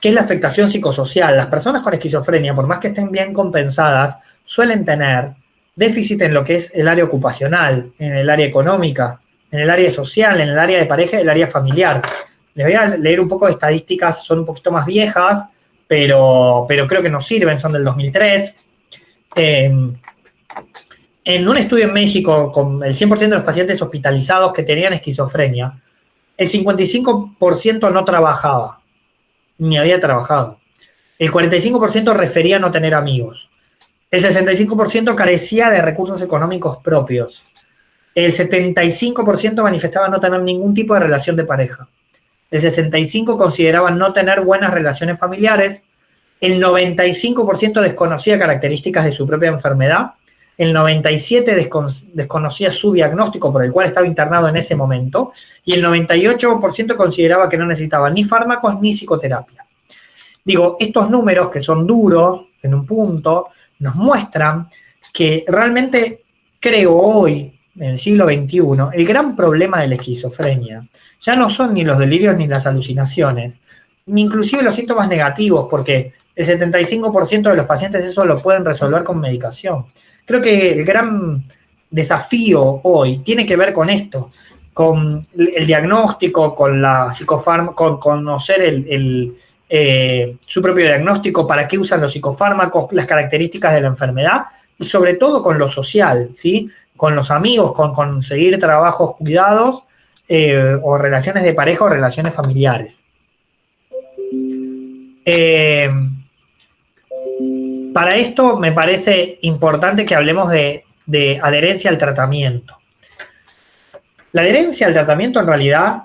que es la afectación psicosocial. Las personas con esquizofrenia, por más que estén bien compensadas, suelen tener déficit en lo que es el área ocupacional, en el área económica, en el área social, en el área de pareja y el área familiar. Les voy a leer un poco de estadísticas, son un poquito más viejas, pero creo que nos sirven, son del 2003. En un estudio en México, con el 100% de los pacientes hospitalizados que tenían esquizofrenia, el 55% no trabajaba, ni había trabajado. El 45% refería no tener amigos. El 65% carecía de recursos económicos propios. El 75% manifestaba no tener ningún tipo de relación de pareja. El 65% consideraba no tener buenas relaciones familiares. El 95% desconocía características de su propia enfermedad. El 97% desconocía su diagnóstico por el cual estaba internado en ese momento. Y el 98% consideraba que no necesitaba ni fármacos ni psicoterapia. Digo, estos números que son duros en un punto, nos muestran que realmente creo hoy, en el siglo XXI, el gran problema de la esquizofrenia ya no son ni los delirios ni las alucinaciones, ni inclusive los síntomas negativos, porque el 75% de los pacientes eso lo pueden resolver con medicación. Creo que el gran desafío hoy tiene que ver con esto, con el diagnóstico, con la con conocer su propio diagnóstico, para qué usan los psicofármacos, las características de la enfermedad y sobre todo con lo social, ¿sí? Con los amigos, con conseguir trabajos cuidados o relaciones de pareja o relaciones familiares. Para esto me parece importante que hablemos de adherencia al tratamiento. La adherencia al tratamiento en realidad,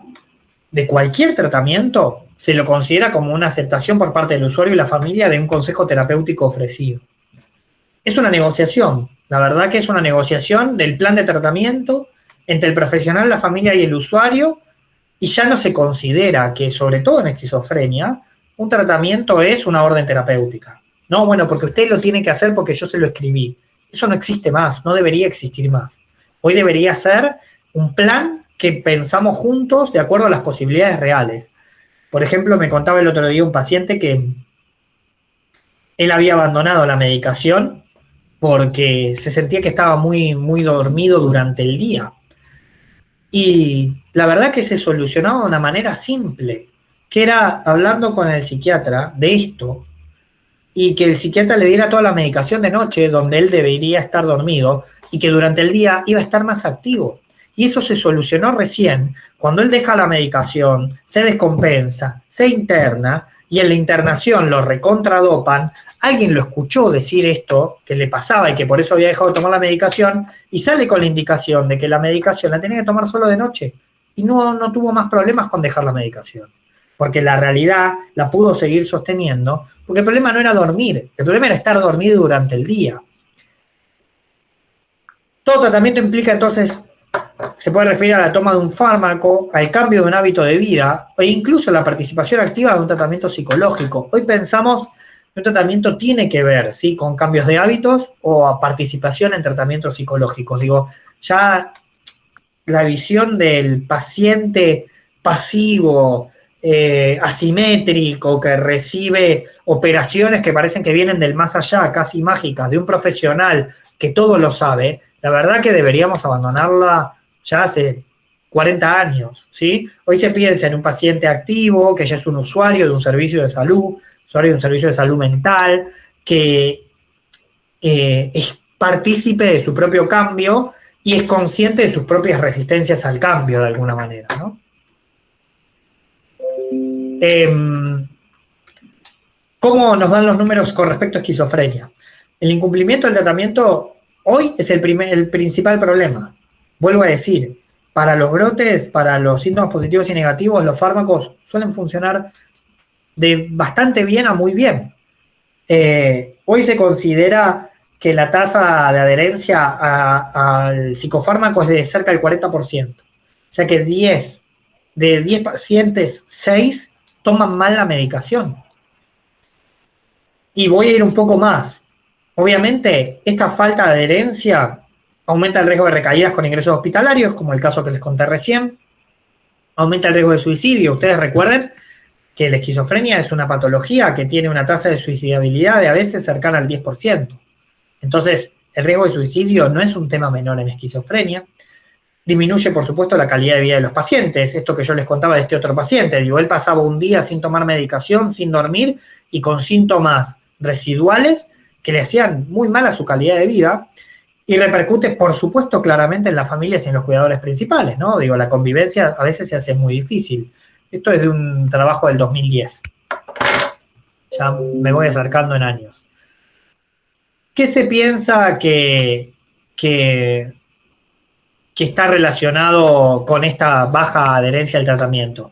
de cualquier tratamiento, se lo considera como una aceptación por parte del usuario y la familia de un consejo terapéutico ofrecido. Es una negociación, la verdad que es una negociación del plan de tratamiento entre el profesional, la familia y el usuario, y ya no se considera que, sobre todo en esquizofrenia, un tratamiento es una orden terapéutica. No, bueno, porque usted lo tiene que hacer porque yo se lo escribí. Eso no existe más, no debería existir más. Hoy debería ser un plan que pensamos juntos de acuerdo a las posibilidades reales. Por ejemplo, me contaba el otro día un paciente que él había abandonado la medicación porque se sentía que estaba muy, muy dormido durante el día. Y la verdad que se solucionaba de una manera simple, que era hablando con el psiquiatra de esto, y que el psiquiatra le diera toda la medicación de noche donde él debería estar dormido y que durante el día iba a estar más activo. Y eso se solucionó recién cuando él deja la medicación, se descompensa, se interna y en la internación lo recontradopan. Alguien lo escuchó decir esto que le pasaba y que por eso había dejado de tomar la medicación y sale con la indicación de que la medicación la tenía que tomar solo de noche y no tuvo más problemas con dejar la medicación. Porque la realidad la pudo seguir sosteniendo, porque el problema no era dormir, el problema era estar dormido durante el día. Todo tratamiento implica entonces, se puede referir a la toma de un fármaco, al cambio de un hábito de vida, o incluso la participación activa de un tratamiento psicológico. Hoy pensamos que un tratamiento tiene que ver, ¿sí?, con cambios de hábitos o a participación en tratamientos psicológicos. Digo, ya la visión del paciente pasivo, asimétrico, que recibe operaciones que parecen que vienen del más allá, casi mágicas, de un profesional que todo lo sabe, la verdad que deberíamos abandonarla ya hace 40 años, ¿sí? Hoy se piensa en un paciente activo, que ya es un usuario de un servicio de salud, usuario de un servicio de salud mental, que es partícipe de su propio cambio y es consciente de sus propias resistencias al cambio, de alguna manera, ¿no? ¿Cómo nos dan los números con respecto a esquizofrenia? El incumplimiento del tratamiento hoy es el principal problema. Vuelvo a decir, para los brotes, para los síntomas positivos y negativos, los fármacos suelen funcionar de bastante bien a muy bien. Hoy se considera que la tasa de adherencia al psicofármaco es de cerca del 40%. O sea que de 10 pacientes, 6 toman mal la medicación. Y voy a ir un poco más. Obviamente, esta falta de adherencia aumenta el riesgo de recaídas con ingresos hospitalarios, como el caso que les conté recién, aumenta el riesgo de suicidio. Ustedes recuerden que la esquizofrenia es una patología que tiene una tasa de suicidabilidad de a veces cercana al 10%. Entonces, el riesgo de suicidio no es un tema menor en esquizofrenia. Disminuye, por supuesto, la calidad de vida de los pacientes. Esto que yo les contaba de este otro paciente, digo, él pasaba un día sin tomar medicación, sin dormir y con síntomas residuales que le hacían muy mal a su calidad de vida y repercute, por supuesto, claramente en las familias y en los cuidadores principales, ¿no? Digo, la convivencia a veces se hace muy difícil. Esto es de un trabajo del 2010. Ya me voy acercando en años. ¿Qué se piensa que está relacionado con esta baja adherencia al tratamiento?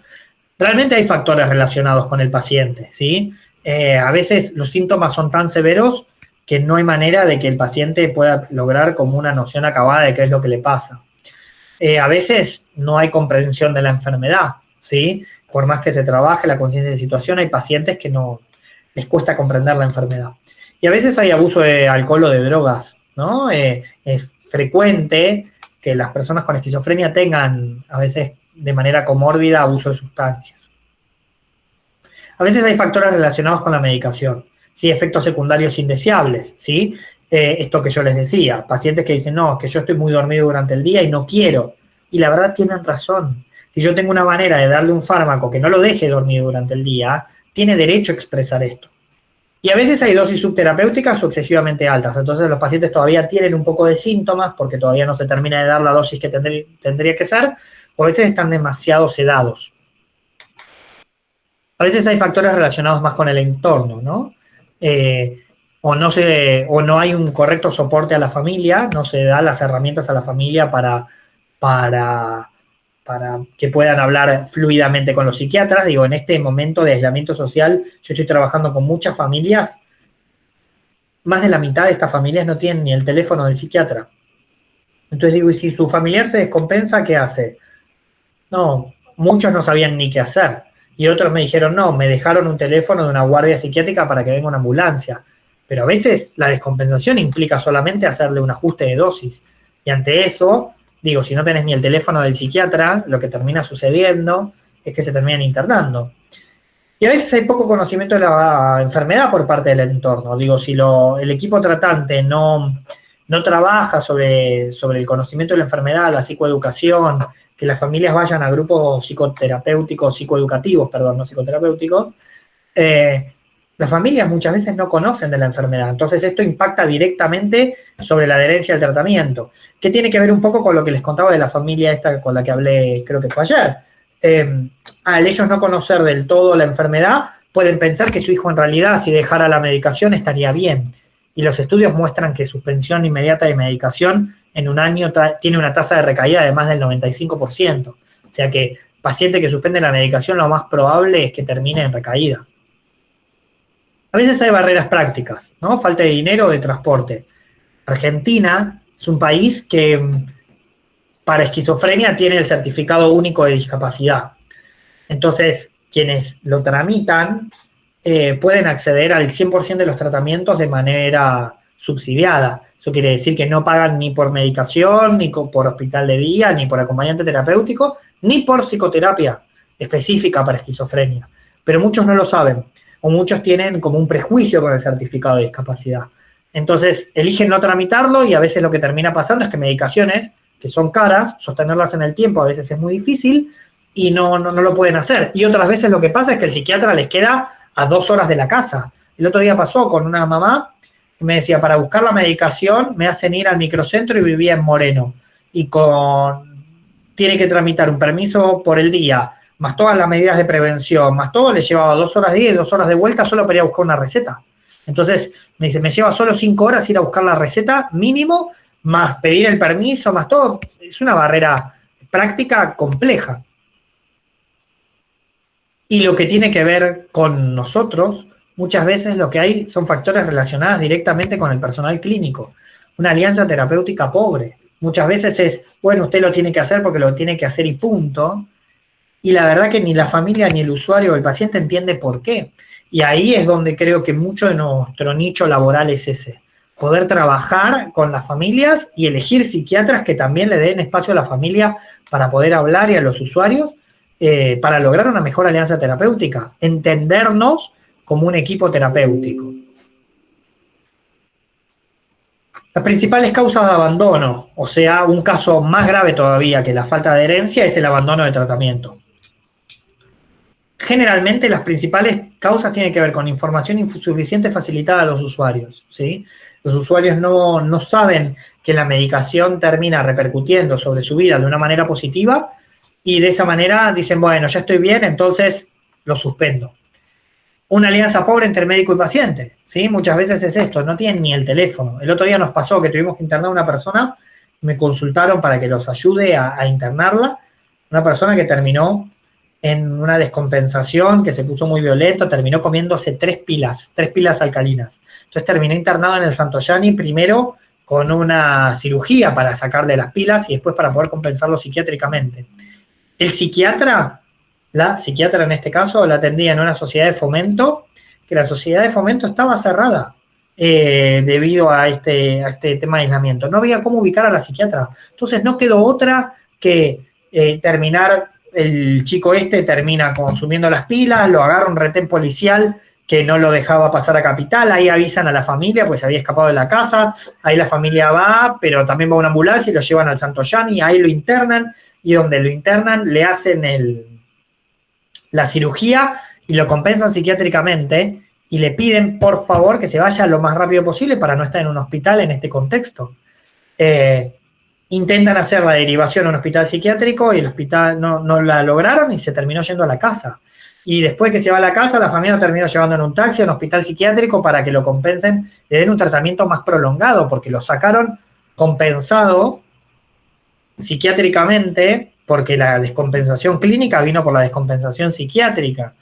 Realmente hay factores relacionados con el paciente, ¿sí? A veces los síntomas son tan severos que no hay manera de que el paciente pueda lograr como una noción acabada de qué es lo que le pasa. A veces no hay comprensión de la enfermedad, ¿sí? Por más que se trabaje la conciencia de situación, hay pacientes que no les cuesta comprender la enfermedad. Y a veces hay abuso de alcohol o de drogas, ¿no? Es frecuente que las personas con esquizofrenia tengan, a veces de manera comórbida, abuso de sustancias. A veces hay factores relacionados con la medicación, ¿sí? Efectos secundarios indeseables, ¿sí? Esto que yo les decía, pacientes que dicen, no, es que yo estoy muy dormido durante el día y no quiero. Y la verdad tienen razón. Si yo tengo una manera de darle un fármaco que no lo deje dormir durante el día, tiene derecho a expresar esto. Y a veces hay dosis subterapéuticas o excesivamente altas, entonces los pacientes todavía tienen un poco de síntomas porque todavía no se termina de dar la dosis que tendría que ser, o a veces están demasiado sedados. A veces hay factores relacionados más con el entorno, ¿no? O no hay un correcto soporte a la familia, no se da las herramientas a la familia para que puedan hablar fluidamente con los psiquiatras. Digo, en este momento de aislamiento social, yo estoy trabajando con muchas familias. Más de la mitad de estas familias no tienen ni el teléfono del psiquiatra. Entonces digo, ¿y si su familiar se descompensa, qué hace? No, muchos no sabían ni qué hacer. Y otros me dijeron, no, me dejaron un teléfono de una guardia psiquiátrica para que venga una ambulancia. Pero a veces la descompensación implica solamente hacerle un ajuste de dosis. Y ante eso, digo, si no tenés ni el teléfono del psiquiatra, lo que termina sucediendo es que se terminan internando. Y a veces hay poco conocimiento de la enfermedad por parte del entorno. Digo, si el equipo tratante no trabaja sobre el conocimiento de la enfermedad, la psicoeducación, que las familias vayan a grupos psicoeducativos, no psicoterapéuticos, las familias muchas veces no conocen de la enfermedad. Entonces esto impacta directamente sobre la adherencia al tratamiento, que tiene que ver un poco con lo que les contaba de la familia esta con la que hablé, creo que fue ayer. Al ellos no conocer del todo la enfermedad, pueden pensar que su hijo en realidad, si dejara la medicación, estaría bien. Y los estudios muestran que suspensión inmediata de medicación en un año tiene una tasa de recaída de más del 95%. O sea que paciente que suspende la medicación, lo más probable es que termine en recaída. A veces hay barreras prácticas, ¿no? Falta de dinero o de transporte. Argentina es un país que para esquizofrenia tiene el certificado único de discapacidad. Entonces, quienes lo tramitan pueden acceder al 100% de los tratamientos de manera subsidiada. Eso quiere decir que no pagan ni por medicación, ni por hospital de día, ni por acompañante terapéutico, ni por psicoterapia específica para esquizofrenia. Pero muchos no lo saben, o muchos tienen como un prejuicio con el certificado de discapacidad. Entonces, eligen no tramitarlo y a veces lo que termina pasando es que medicaciones que son caras, sostenerlas en el tiempo a veces es muy difícil y no lo pueden hacer. Y otras veces lo que pasa es que el psiquiatra les queda a 2 horas de la casa. El otro día pasó con una mamá que me decía, para buscar la medicación me hacen ir al microcentro y vivía en Moreno. Y tiene que tramitar un permiso por el día, más todas las medidas de prevención, más todo, le llevaba 2 horas de ida y 2 horas de vuelta solo para ir a buscar una receta. Entonces me dice, me lleva solo 5 horas ir a buscar la receta mínimo, más pedir el permiso, más todo. Es una barrera práctica compleja. Y lo que tiene que ver con nosotros, muchas veces lo que hay son factores relacionados directamente con el personal clínico. Una alianza terapéutica pobre. Muchas veces es, bueno, usted lo tiene que hacer porque lo tiene que hacer y punto. y la verdad que ni la familia, ni el usuario o el paciente entiende por qué. Y ahí es donde creo que mucho de nuestro nicho laboral es ese, poder trabajar con las familias y elegir psiquiatras que también le den espacio a la familia para poder hablar y a los usuarios, para lograr una mejor alianza terapéutica, entendernos como un equipo terapéutico. Las principales causas de abandono, o sea, un caso más grave todavía que la falta de adherencia, es el abandono de tratamiento. Generalmente las principales causas tienen que ver con información insuficiente facilitada a los usuarios, ¿sí? Los usuarios no saben que la medicación termina repercutiendo sobre su vida de una manera positiva y de esa manera dicen, bueno, ya estoy bien, entonces lo suspendo. Una alianza pobre entre médico y paciente, ¿sí? Muchas veces es esto, no tienen ni el teléfono. El otro día nos pasó que tuvimos que internar a una persona, me consultaron para que los ayude a internarla, una persona que terminó en una descompensación, que se puso muy violento, terminó comiéndose 3 pilas alcalinas. Entonces terminó internado en el Santoyani, primero con una cirugía para sacarle las pilas y después para poder compensarlo psiquiátricamente. El psiquiatra, la psiquiatra en este caso, la atendía en una sociedad de fomento, que la sociedad de fomento estaba cerrada debido a este tema de aislamiento. No había cómo ubicar a la psiquiatra. Entonces no quedó otra que terminar, el chico termina consumiendo las pilas, lo agarra un retén policial que no lo dejaba pasar a Capital, ahí avisan a la familia, pues se había escapado de la casa, ahí la familia va, pero también va una ambulancia y lo llevan al Santoyani, ahí lo internan, y donde lo internan le hacen la cirugía y lo compensan psiquiátricamente y le piden por favor que se vaya lo más rápido posible para no estar en un hospital en este contexto. Intentan hacer la derivación a un hospital psiquiátrico y el hospital no la lograron y se terminó yendo a la casa. Y después que se va a la casa, la familia lo terminó llevando en un taxi a un hospital psiquiátrico para que lo compensen, le den un tratamiento más prolongado, porque lo sacaron compensado psiquiátricamente, porque la descompensación clínica vino por la descompensación psiquiátrica,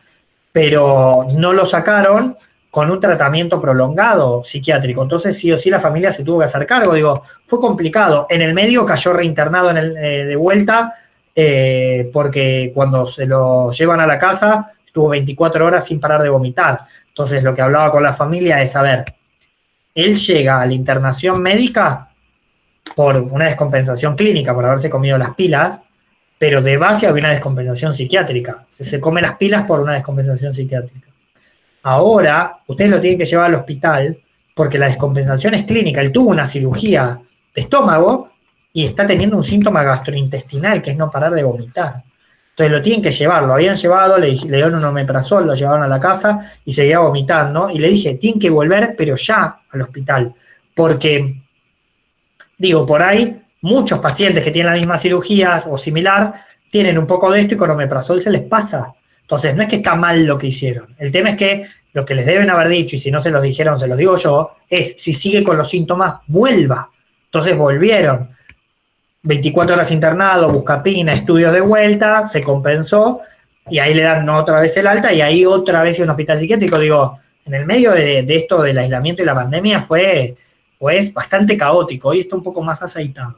pero no lo sacaron con un tratamiento prolongado psiquiátrico. Entonces, sí o sí, la familia se tuvo que hacer cargo. Digo, fue complicado. En el medio cayó reinternado de vuelta, porque cuando se lo llevan a la casa, estuvo 24 horas sin parar de vomitar. Entonces, lo que hablaba con la familia es, a ver, él llega a la internación médica por una descompensación clínica, por haberse comido las pilas, pero de base había una descompensación psiquiátrica. Se come las pilas por una descompensación psiquiátrica. Ahora, ustedes lo tienen que llevar al hospital porque la descompensación es clínica. Él tuvo una cirugía de estómago y está teniendo un síntoma gastrointestinal, que es no parar de vomitar. Entonces lo tienen que llevar. Lo habían llevado, le dieron un omeprazol, lo llevaron a la casa y seguía vomitando. Y le dije, tienen que volver, pero ya al hospital. Porque, digo, por ahí muchos pacientes que tienen las mismas cirugías o similar tienen un poco de esto y con omeprazol se les pasa. Entonces, no es que está mal lo que hicieron. El tema es que lo que les deben haber dicho, y si no se los dijeron, se los digo yo, es si sigue con los síntomas, vuelva. Entonces volvieron. 24 horas internado, buscapina, estudios de vuelta, se compensó, y ahí le dan otra vez el alta, y ahí otra vez en un hospital psiquiátrico. Digo, en el medio de esto del aislamiento y la pandemia fue pues bastante caótico. Hoy está un poco más aceitado.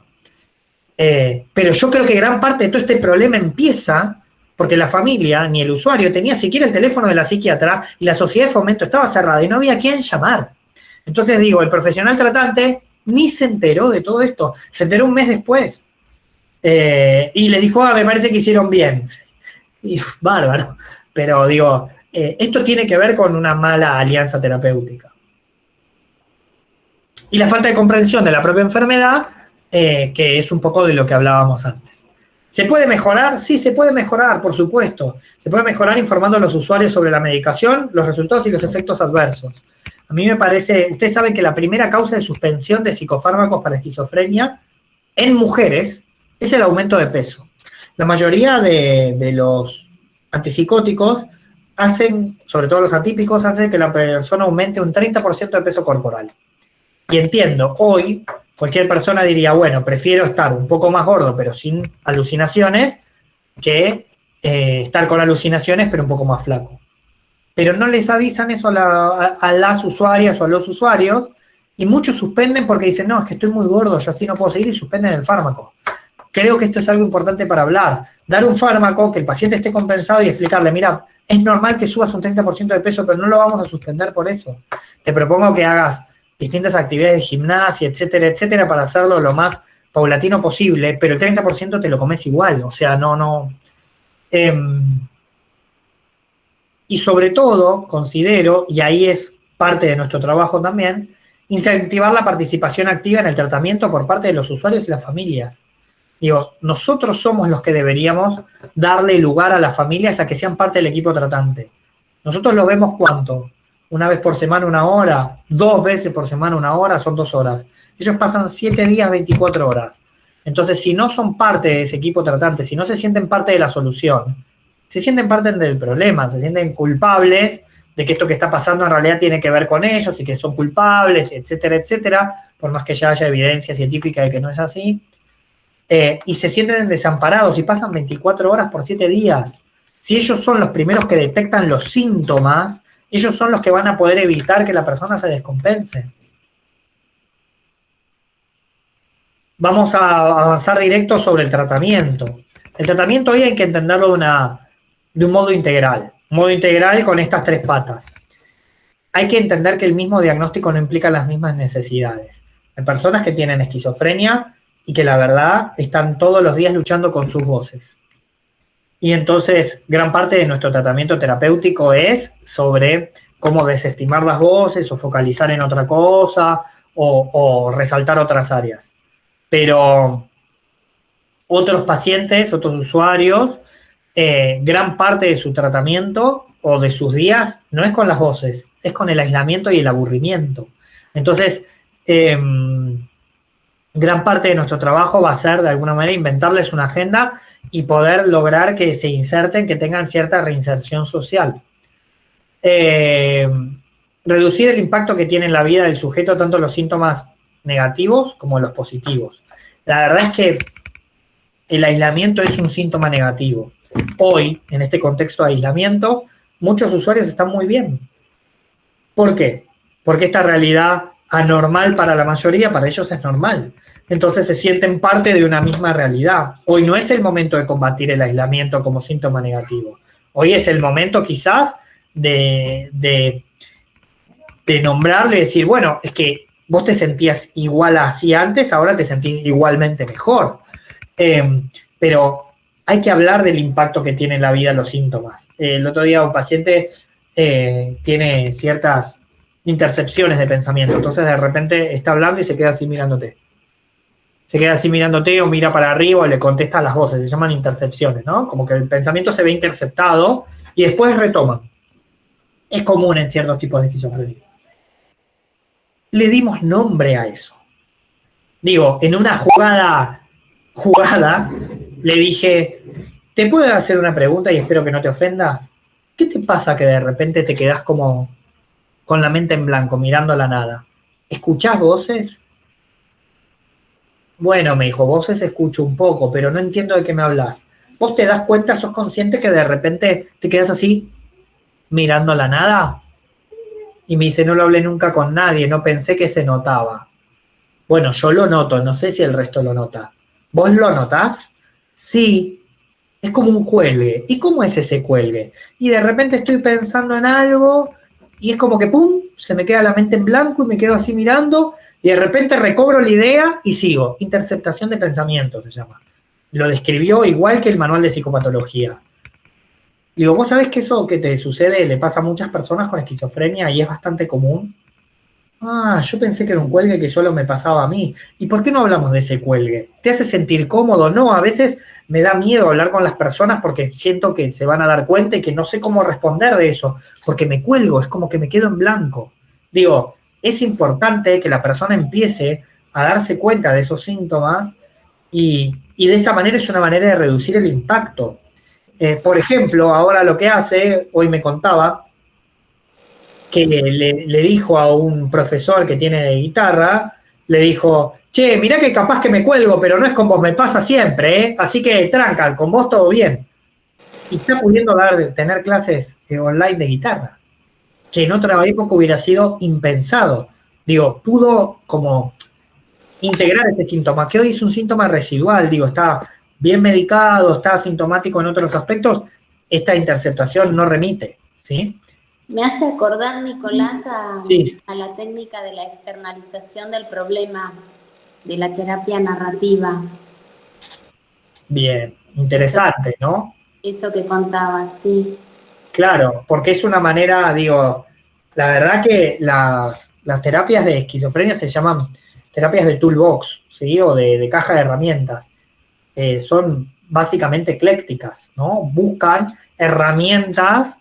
Pero yo creo que gran parte de todo este problema empieza porque la familia, ni el usuario, tenía siquiera el teléfono de la psiquiatra y la sociedad de fomento estaba cerrada y no había quién llamar. Entonces digo, el profesional tratante ni se enteró de todo esto, se enteró un mes después. Y les dijo, me parece que hicieron bien. Y, bárbaro. Pero digo, esto tiene que ver con una mala alianza terapéutica. Y la falta de comprensión de la propia enfermedad, que es un poco de lo que hablábamos antes. ¿Se puede mejorar? Sí, se puede mejorar, por supuesto. Se puede mejorar informando a los usuarios sobre la medicación, los resultados y los efectos adversos. A mí me parece, ustedes saben que la primera causa de suspensión de psicofármacos para esquizofrenia en mujeres es el aumento de peso. La mayoría de los antipsicóticos hacen, sobre todo los atípicos, hacen que la persona aumente un 30% de peso corporal. Y entiendo, hoy cualquier persona diría, bueno, prefiero estar un poco más gordo pero sin alucinaciones que estar con alucinaciones pero un poco más flaco. Pero no les avisan eso a las usuarias o a los usuarios, y muchos suspenden porque dicen, no, es que estoy muy gordo, yo así no puedo seguir, y suspenden el fármaco. Creo que esto es algo importante para hablar. dar un fármaco, que el paciente esté compensado y explicarle, mira, es normal que subas un 30% de peso, pero no lo vamos a suspender por eso. Te propongo que hagas distintas actividades de gimnasia, etcétera, etcétera, para hacerlo lo más paulatino posible, pero el 30% te lo comes igual, o sea, no. Y sobre todo, considero, y ahí es parte de nuestro trabajo también, incentivar la participación activa en el tratamiento por parte de los usuarios y las familias. Digo, nosotros somos los que deberíamos darle lugar a las familias a que sean parte del equipo tratante. Nosotros lo vemos ¿cuánto? Una vez por semana 1 hora, 2 veces por semana 1 hora, son 2 horas. Ellos pasan 7 días, 24 horas. Entonces, si no son parte de ese equipo tratante, si no se sienten parte de la solución, se sienten parte del problema, se sienten culpables de que esto que está pasando en realidad tiene que ver con ellos y que son culpables, etcétera, etcétera, por más que ya haya evidencia científica de que no es así. Y se sienten desamparados y pasan 24 horas por 7 días. Si ellos son los primeros que detectan los síntomas, ellos son los que van a poder evitar que la persona se descompense. Vamos a avanzar directo sobre el tratamiento. El tratamiento hoy hay que entenderlo de un modo integral. Un modo integral con estas 3 patas. Hay que entender que el mismo diagnóstico no implica las mismas necesidades. Hay personas que tienen esquizofrenia y que la verdad están todos los días luchando con sus voces. Y entonces gran parte de nuestro tratamiento terapéutico es sobre cómo desestimar las voces o focalizar en otra cosa o resaltar otras áreas. Pero otros pacientes, otros usuarios, gran parte de su tratamiento o de sus días no es con las voces, es con el aislamiento y el aburrimiento. Entonces, gran parte de nuestro trabajo va a ser, de alguna manera, inventarles una agenda y poder lograr que se inserten, que tengan cierta reinserción social. Reducir el impacto que tiene en la vida del sujeto, tanto los síntomas negativos como los positivos. La verdad es que el aislamiento es un síntoma negativo. Hoy, en este contexto de aislamiento, muchos usuarios están muy bien. ¿Por qué? Porque esta realidad anormal para la mayoría, para ellos es normal. Entonces se sienten parte de una misma realidad. Hoy no es el momento de combatir el aislamiento como síntoma negativo. Hoy es el momento quizás de nombrarle y decir, bueno, es que vos te sentías igual así antes, ahora te sentís igualmente mejor. Pero hay que hablar del impacto que tiene en la vida los síntomas. El otro día un paciente tiene ciertas intercepciones de pensamiento, entonces de repente está hablando y se queda así mirándote. Se queda así mirándote o mira para arriba o le contesta a las voces, se llaman intercepciones, ¿no? Como que el pensamiento se ve interceptado y después retoman. Es común en ciertos tipos de esquizofrenia. Le dimos nombre a eso. Digo, en una jugada, le dije, ¿te puedo hacer una pregunta y espero que no te ofendas? ¿Qué te pasa que de repente te quedás como con la mente en blanco, mirando a la nada? ¿Escuchás voces? Bueno, me dijo, voces escucho un poco, pero no entiendo de qué me hablas. ¿Vos te das cuenta, sos consciente que de repente te quedás así, mirando a la nada? Y me dice, no lo hablé nunca con nadie, no pensé que se notaba. Bueno, yo lo noto, no sé si el resto lo nota. ¿Vos lo notás? Sí, es como un cuelgue. ¿Y cómo es ese cuelgue? Y de repente estoy pensando en algo y es como que ¡pum! Se me queda la mente en blanco y me quedo así mirando y de repente recobro la idea y sigo. Interceptación de pensamiento se llama. Lo describió igual que el manual de psicopatología. Digo, ¿vos sabés que eso que te sucede le pasa a muchas personas con esquizofrenia y es bastante común? Ah, yo pensé que era un cuelgue que solo me pasaba a mí. ¿Y por qué no hablamos de ese cuelgue? ¿Te hace sentir cómodo? No, a veces me da miedo hablar con las personas porque siento que se van a dar cuenta y que no sé cómo responder de eso, porque me cuelgo, es como que me quedo en blanco. Digo, es importante que la persona empiece a darse cuenta de esos síntomas y de esa manera es una manera de reducir el impacto. Por ejemplo, ahora lo que hace, hoy me contaba, que le dijo a un profesor que tiene de guitarra, le dijo, che, mirá que capaz que me cuelgo, pero no es con vos, me pasa siempre, ¿eh? Así que tranca, con vos todo bien. Y está pudiendo tener clases online de guitarra, que en otra época hubiera sido impensado. Digo, pudo como integrar este síntoma, que hoy es un síntoma residual, digo, está bien medicado, está asintomático en otros aspectos, esta interceptación no remite, ¿sí? Me hace acordar, Nicolás, Sí. a la técnica de la externalización del problema, de la terapia narrativa. Bien, interesante, ¿no? Eso que contabas, sí. Claro, porque es una manera, digo, la verdad que las terapias de esquizofrenia se llaman terapias de toolbox, ¿sí? O de caja de herramientas. Son básicamente eclécticas, ¿no? Buscan herramientas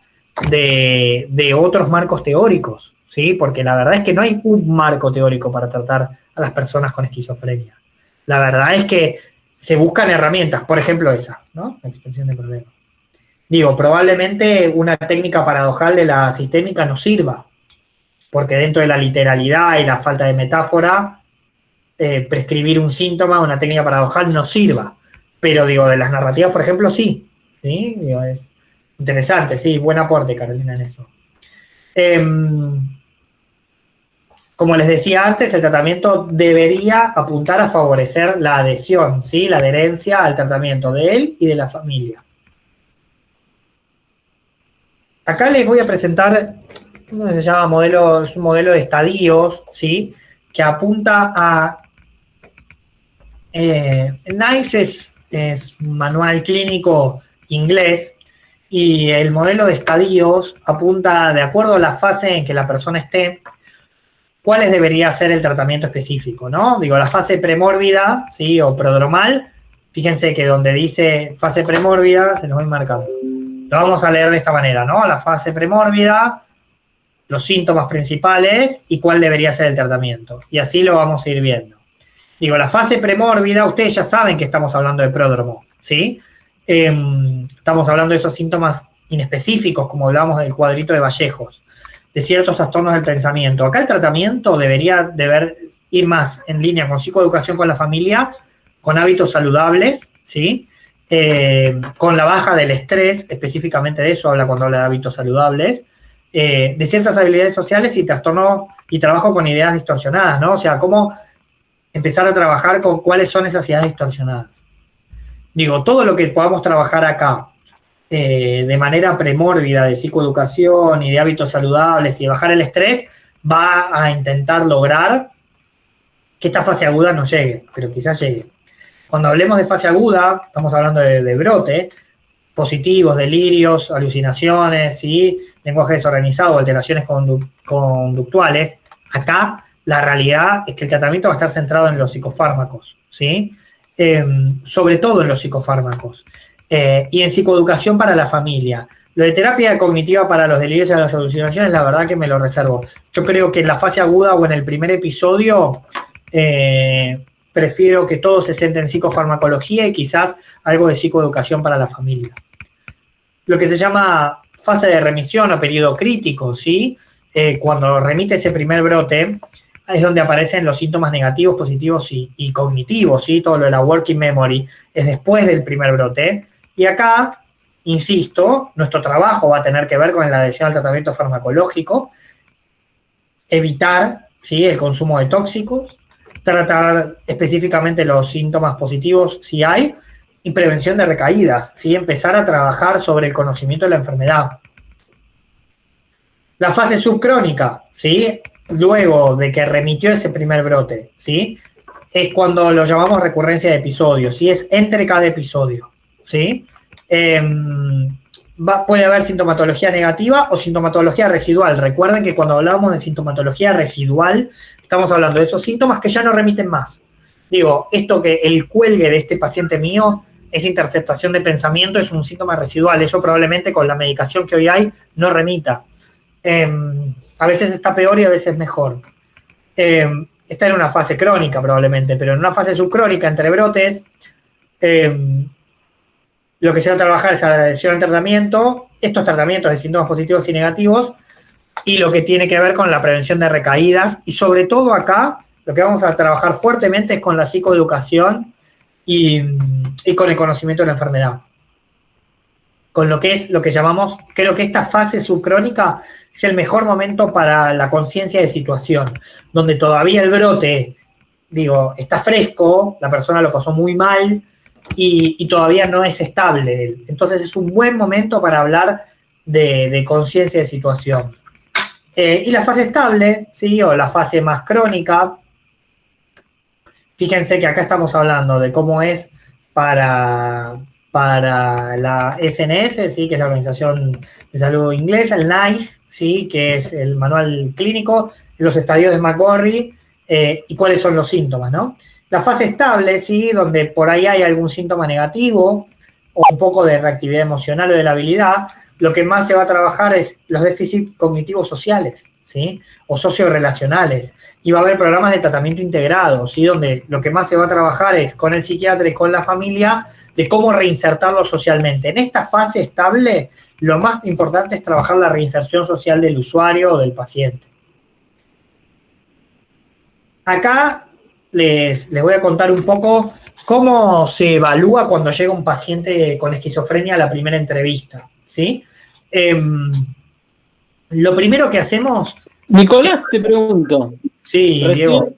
de otros marcos teóricos, ¿sí? Porque la verdad es que no hay un marco teórico para tratar a las personas con esquizofrenia. La verdad es que se buscan herramientas, por ejemplo esa, ¿no? La extensión de problema. Digo, probablemente una técnica paradojal de la sistémica no sirva, porque dentro de la literalidad y la falta de metáfora, prescribir un síntoma, una técnica paradojal no sirva. Pero digo, de las narrativas, por ejemplo, sí. ¿Sí? Digo, es interesante, sí, buen aporte, Carolina, en eso. Como les decía antes, el tratamiento debería apuntar a favorecer la adhesión, ¿sí? La adherencia al tratamiento de él y de la familia. Acá les voy a presentar, uno se llama modelo, es un modelo de estadios, ¿sí? Que apunta a... NICE es manual clínico inglés, y el modelo de estadios apunta, de acuerdo a la fase en que la persona esté, cuáles debería ser el tratamiento específico, ¿no? Digo, la fase premórbida, ¿sí? O prodromal, fíjense que donde dice fase premórbida, se los voy marcando. Lo vamos a leer de esta manera, ¿no? La fase premórbida, los síntomas principales y cuál debería ser el tratamiento. Y así lo vamos a ir viendo. Digo, la fase premórbida, ustedes ya saben que estamos hablando de pródromo, ¿sí? Estamos hablando de esos síntomas inespecíficos, como hablábamos del cuadrito de Vallejos, de ciertos trastornos del pensamiento. Acá el tratamiento debería ir más en línea con psicoeducación con la familia, con hábitos saludables, ¿sí? Con la baja del estrés, específicamente de eso habla cuando habla de hábitos saludables, de ciertas habilidades sociales y trastornos y trabajo con ideas distorsionadas, ¿no? O sea, cómo empezar a trabajar con cuáles son esas ideas distorsionadas. Digo, todo lo que podamos trabajar acá de manera premórbida de psicoeducación y de hábitos saludables y de bajar el estrés, va a intentar lograr que esta fase aguda no llegue, pero quizás llegue. Cuando hablemos de fase aguda, estamos hablando de brote, positivos, delirios, alucinaciones, ¿sí? Lenguaje desorganizado, alteraciones conductuales. Acá la realidad es que el tratamiento va a estar centrado en los psicofármacos, ¿sí? Sobre todo en los psicofármacos. Y en psicoeducación para la familia. Lo de terapia cognitiva para los delirios y las alucinaciones, la verdad que me lo reservo. Yo creo que en la fase aguda o en el primer episodio, prefiero que todo se centre en psicofarmacología y quizás algo de psicoeducación para la familia. Lo que se llama fase de remisión o periodo crítico, ¿sí? Cuando remite ese primer brote, es donde aparecen los síntomas negativos, positivos y cognitivos, ¿sí? Todo lo de la working memory es después del primer brote. Y acá, insisto, nuestro trabajo va a tener que ver con la adhesión al tratamiento farmacológico, evitar, ¿sí? El consumo de tóxicos, tratar específicamente los síntomas positivos si hay, y prevención de recaídas, ¿sí? Empezar a trabajar sobre el conocimiento de la enfermedad. La fase subcrónica, ¿sí? Luego de que remitió ese primer brote, ¿sí? Es cuando lo llamamos recurrencia de episodios, ¿sí? Es entre cada episodio, ¿sí? Puede haber sintomatología negativa o sintomatología residual. Recuerden que cuando hablamos de sintomatología residual, estamos hablando de esos síntomas que ya no remiten más. Digo, esto que el cuelgue de este paciente mío, esa interceptación de pensamiento es un síntoma residual. Eso probablemente con la medicación que hoy hay no remita. A veces está peor y a veces mejor. Está en una fase crónica probablemente, pero en una fase subcrónica entre brotes, lo que se va a trabajar es la adhesión al tratamiento, estos tratamientos de síntomas positivos y negativos, y lo que tiene que ver con la prevención de recaídas, y sobre todo acá, lo que vamos a trabajar fuertemente es con la psicoeducación y con el conocimiento de la enfermedad. Con lo que es lo que llamamos, creo que esta fase subcrónica es el mejor momento para la conciencia de situación, donde todavía el brote, digo, está fresco, la persona lo pasó muy mal, y todavía no es estable él. Entonces es un buen momento para hablar de conciencia de situación. Y la fase estable, ¿sí? O la fase más crónica, fíjense que acá estamos hablando de cómo es para la SNS, ¿sí? Que es la Organización de Salud Inglesa, el NICE, ¿sí? Que es el manual clínico, los estadios de McGorry, y cuáles son los síntomas, ¿no? La fase estable, ¿sí? Donde por ahí hay algún síntoma negativo o un poco de reactividad emocional o de la habilidad, lo que más se va a trabajar es los déficits cognitivos sociales, ¿sí? O sociorelacionales. Y va a haber programas de tratamiento integrado, ¿sí? Donde lo que más se va a trabajar es con el psiquiatra y con la familia de cómo reinsertarlo socialmente. En esta fase estable, lo más importante es trabajar la reinserción social del usuario o del paciente. Acá les voy a contar un poco cómo se evalúa cuando llega un paciente con esquizofrenia a la primera entrevista, ¿sí? Lo primero que hacemos... Nicolás, te pregunto. Sí, Diego.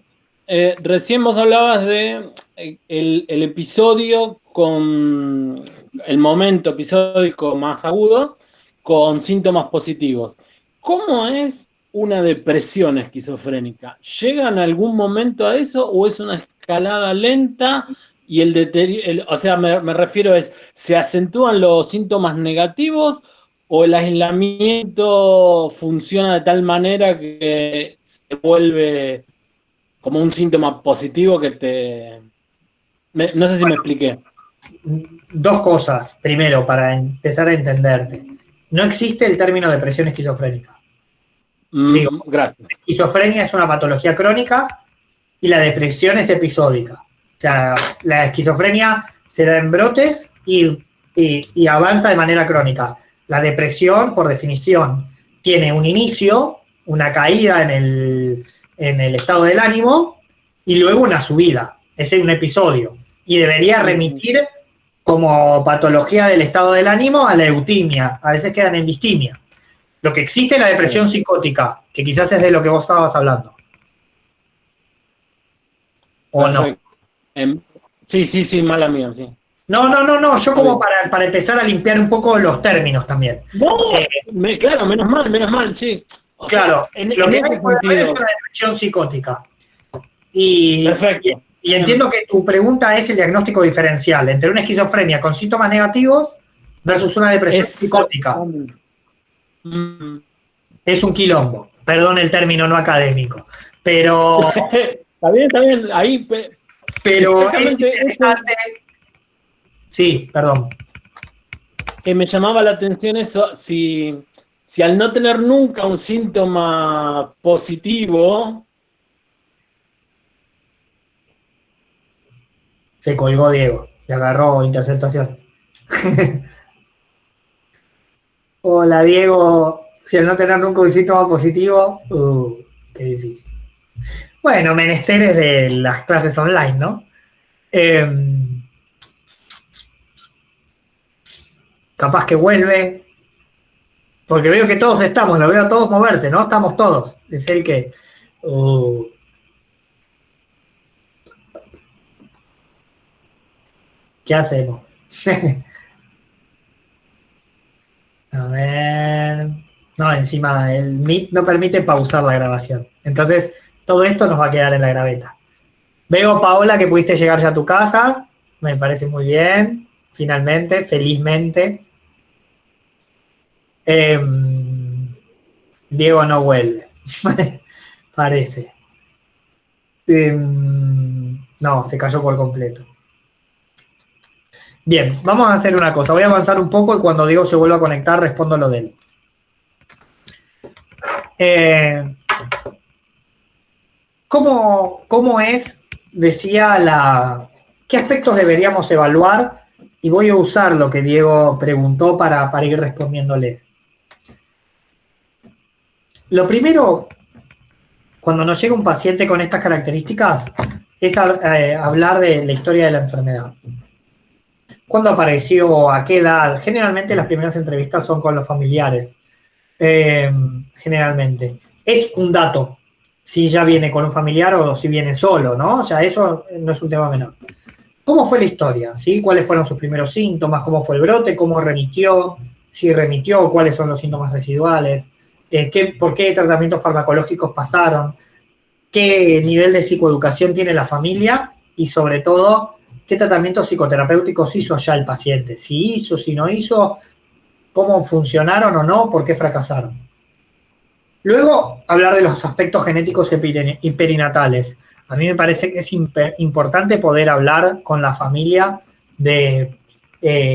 Recién vos hablabas de el episodio con el momento episódico más agudo con síntomas positivos. ¿Cómo es una depresión esquizofrénica? ¿Llega en algún momento a eso o es una escalada lenta y el deterioro, o sea, me refiero ¿se acentúan los síntomas negativos o el aislamiento funciona de tal manera que se vuelve como un síntoma positivo que no sé si me expliqué. Dos cosas. Primero, para empezar a entenderte. No existe el término depresión esquizofrénica. Digo, gracias. la esquizofrenia es una patología crónica y la depresión es episódica. O sea, la esquizofrenia se da en brotes y avanza de manera crónica. La depresión, por definición, tiene un inicio, una caída en el estado del ánimo y luego una subida. Ese es un episodio. Y debería remitir como patología del estado del ánimo a la eutimia. A veces quedan en distimia. Lo que existe es la depresión psicótica, que quizás es de lo que vos estabas hablando. ¿O no? Sí, mala mía, sí. No, yo como para empezar a limpiar un poco los términos también. No, claro, menos mal, sí. Claro, lo que hay puede haber es una depresión psicótica. Perfecto. Y entiendo que tu pregunta es el diagnóstico diferencial entre una esquizofrenia con síntomas negativos versus una depresión psicótica. Es un quilombo, perdón el término no académico, pero... Está bien, ahí... Pero es interesante... Sí, perdón. Me llamaba la atención eso, si al no tener nunca un síntoma positivo... Se colgó Diego, le agarró interceptación. Hola Diego, si al no tener nunca un síntoma positivo, qué difícil. Bueno, menesteres de las clases online, ¿no? Capaz que vuelve, porque veo que todos estamos, lo veo a todos moverse, ¿no? Estamos todos. Es el que... ¿Qué hacemos? A ver... No, encima el Meet no permite pausar la grabación. Entonces, todo esto nos va a quedar en la graveta. Veo, Paola, que pudiste llegar ya a tu casa. Me parece muy bien. Finalmente, felizmente. Diego no vuelve. Parece. No, se cayó por completo. Bien, vamos a hacer una cosa. Voy a avanzar un poco y cuando Diego se vuelva a conectar, respondo lo de él. ¿Cómo es, decía, qué aspectos deberíamos evaluar? Y voy a usar lo que Diego preguntó para ir respondiéndole. Lo primero, cuando nos llega un paciente con estas características, es hablar de la historia de la enfermedad. ¿Cuándo apareció? ¿A qué edad? Generalmente las primeras entrevistas son con los familiares. Generalmente. Es un dato si ya viene con un familiar o si viene solo, ¿no? O sea, eso no es un tema menor. ¿Cómo fue la historia? ¿Sí? ¿Cuáles fueron sus primeros síntomas? ¿Cómo fue el brote? ¿Cómo remitió? Si remitió, ¿cuáles son los síntomas residuales? ¿Por qué tratamientos farmacológicos pasaron? ¿Qué nivel de psicoeducación tiene la familia? Y sobre todo, ¿qué tratamientos psicoterapéuticos hizo ya el paciente? Si hizo, si no hizo, ¿cómo funcionaron o no? ¿Por qué fracasaron? Luego, hablar de los aspectos genéticos y perinatales. A mí me parece que es importante poder hablar con la familia de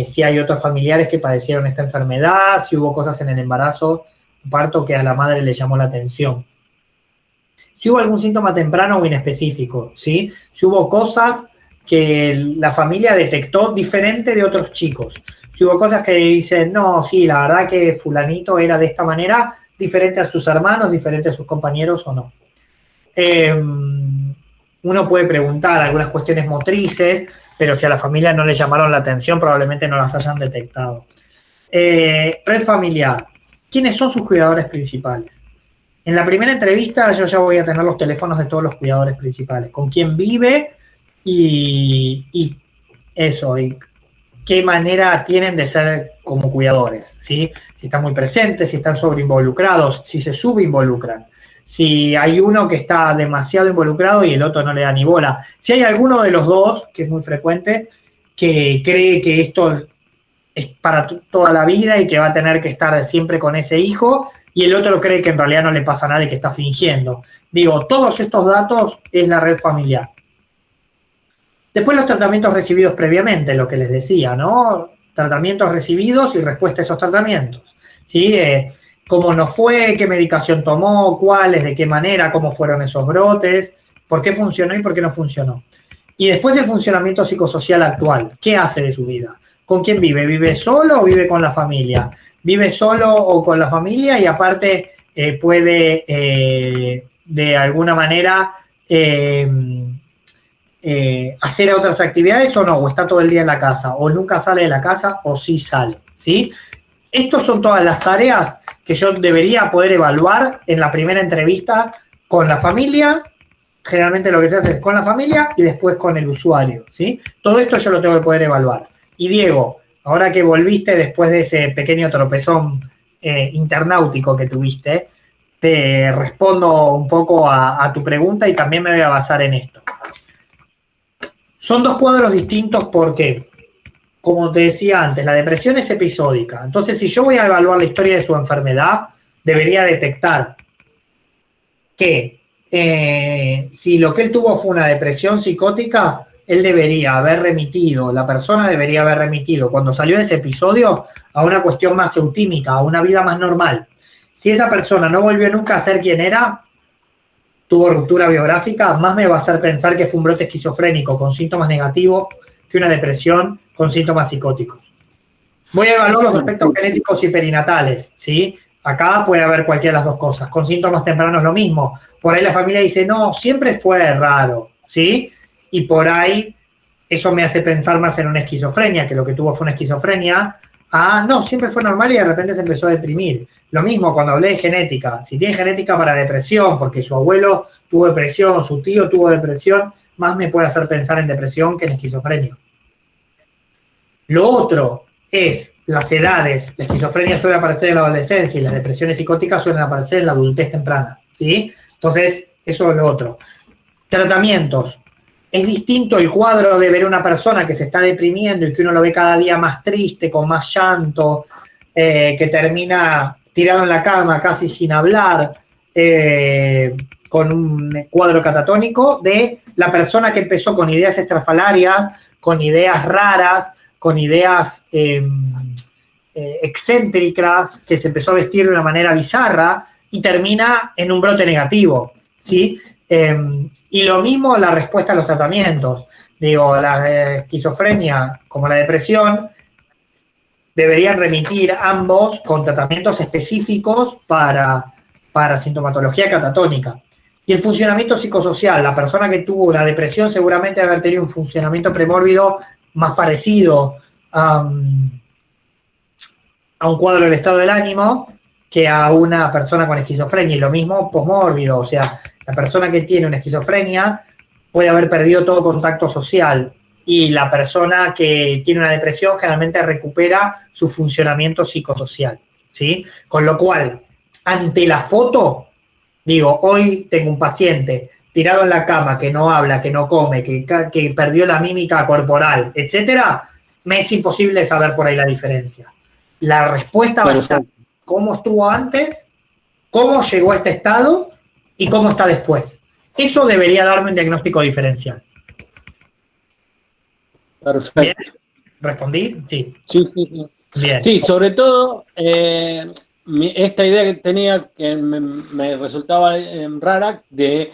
si hay otros familiares que padecieron esta enfermedad, si hubo cosas en el embarazo, parto que a la madre le llamó la atención. Si hubo algún síntoma temprano o inespecífico, ¿sí? Si hubo cosas que la familia detectó diferente de otros chicos. Si hubo cosas que dicen, no, sí, la verdad que fulanito era de esta manera, diferente a sus hermanos, diferente a sus compañeros o no. Uno puede preguntar algunas cuestiones motrices, pero si a la familia no le llamaron la atención, probablemente no las hayan detectado. Red familiar. ¿Quiénes son sus cuidadores principales? En la primera entrevista yo ya voy a tener los teléfonos de todos los cuidadores principales, con quién vive y eso, y qué manera tienen de ser como cuidadores, ¿sí? Si están muy presentes, si están sobreinvolucrados, si se subinvolucran, si hay uno que está demasiado involucrado y el otro no le da ni bola. Si hay alguno de los dos, que es muy frecuente, que cree que esto es para toda la vida y que va a tener que estar siempre con ese hijo, y el otro cree que en realidad no le pasa nada y que está fingiendo. Digo, todos estos datos es la red familiar. Después los tratamientos recibidos previamente, lo que les decía, ¿no? Tratamientos recibidos y respuesta a esos tratamientos, ¿sí? Cómo nos fue, qué medicación tomó, cuáles, de qué manera, cómo fueron esos brotes, por qué funcionó y por qué no funcionó. Y después el funcionamiento psicosocial actual, ¿qué hace de su vida? ¿Con quién vive? ¿Vive solo o vive con la familia? ¿Vive solo o con la familia? Y aparte puede, de alguna manera, hacer otras actividades o no, o está todo el día en la casa, o nunca sale de la casa, o sí sale, ¿sí? Estas son todas las áreas que yo debería poder evaluar en la primera entrevista con la familia. Generalmente lo que se hace es con la familia y después con el usuario, ¿sí? Todo esto yo lo tengo que poder evaluar. Y Diego, ahora que volviste después de ese pequeño tropezón internautico que tuviste, te respondo un poco a tu pregunta y también me voy a basar en esto. Son dos cuadros distintos porque, como te decía antes, la depresión es episódica. Entonces, si yo voy a evaluar la historia de su enfermedad, debería detectar que si lo que él tuvo fue una depresión psicótica, él debería haber remitido, la persona debería haber remitido, cuando salió de ese episodio, a una cuestión más eutímica, a una vida más normal. Si esa persona no volvió nunca a ser quien era, tuvo ruptura biográfica, más me va a hacer pensar que fue un brote esquizofrénico con síntomas negativos que una depresión con síntomas psicóticos. Voy a evaluar los aspectos genéticos y perinatales, ¿sí? Acá puede haber cualquiera de las dos cosas. Con síntomas tempranos lo mismo. Por ahí la familia dice, no, siempre fue raro, ¿sí? Y por ahí eso me hace pensar más en una esquizofrenia, que lo que tuvo fue una esquizofrenia. Ah, no, siempre fue normal y de repente se empezó a deprimir. Lo mismo cuando hablé de genética. Si tiene genética para depresión, porque su abuelo tuvo depresión, su tío tuvo depresión, más me puede hacer pensar en depresión que en esquizofrenia. Lo otro es las edades. La esquizofrenia suele aparecer en la adolescencia y las depresiones psicóticas suelen aparecer en la adultez temprana, ¿sí? Entonces, eso es lo otro. Tratamientos. Es distinto el cuadro de ver a una persona que se está deprimiendo y que uno lo ve cada día más triste, con más llanto, que termina tirado en la cama casi sin hablar, con un cuadro catatónico, de la persona que empezó con ideas estrafalarias, con ideas raras, con ideas excéntricas, que se empezó a vestir de una manera bizarra y termina en un brote negativo, ¿sí? Y lo mismo la respuesta a los tratamientos. Digo, la esquizofrenia como la depresión deberían remitir ambos con tratamientos específicos para sintomatología catatónica. Y el funcionamiento psicosocial, la persona que tuvo la depresión seguramente debe haber tenido un funcionamiento premórbido más parecido a un cuadro del estado del ánimo que a una persona con esquizofrenia, y lo mismo posmórbido, o sea, la persona que tiene una esquizofrenia puede haber perdido todo contacto social y la persona que tiene una depresión generalmente recupera su funcionamiento psicosocial, ¿sí? Con lo cual, ante la foto, digo, hoy tengo un paciente tirado en la cama, que no habla, que no come, que perdió la mímica corporal, etcétera, me es imposible saber por ahí la diferencia. La respuesta va a estar cómo estuvo antes, cómo llegó a este estado y cómo está después. Eso debería darme un diagnóstico diferencial. Perfecto. ¿Bien? ¿Respondí? Sí. Sí. Bien. Sí, sobre todo, esta idea que tenía que me resultaba rara de,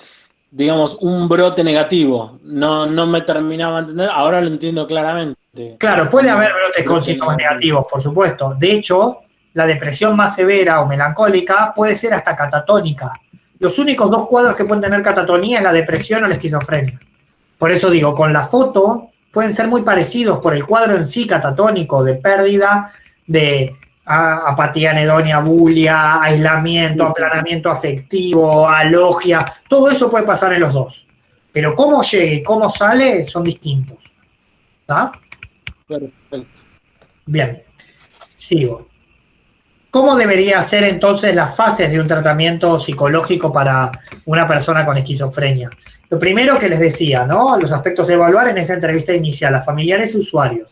digamos, un brote negativo. No me terminaba de entender, ahora lo entiendo claramente. Claro, puede haber brotes con síntomas negativos, por supuesto. De hecho, la depresión más severa o melancólica puede ser hasta catatónica. Los únicos dos cuadros que pueden tener catatonía es la depresión o la esquizofrenia. Por eso digo, con la foto pueden ser muy parecidos por el cuadro en sí catatónico, de pérdida, de apatía anedonia, bulia, aislamiento, aplanamiento afectivo, alogia, todo eso puede pasar en los dos. Pero cómo llegue y cómo sale son distintos. ¿Está? Perfecto. Bien, sigo. ¿Cómo debería ser entonces las fases de un tratamiento psicológico para una persona con esquizofrenia? Lo primero que les decía, ¿no? Los aspectos de evaluar en esa entrevista inicial, a familiares y usuarios.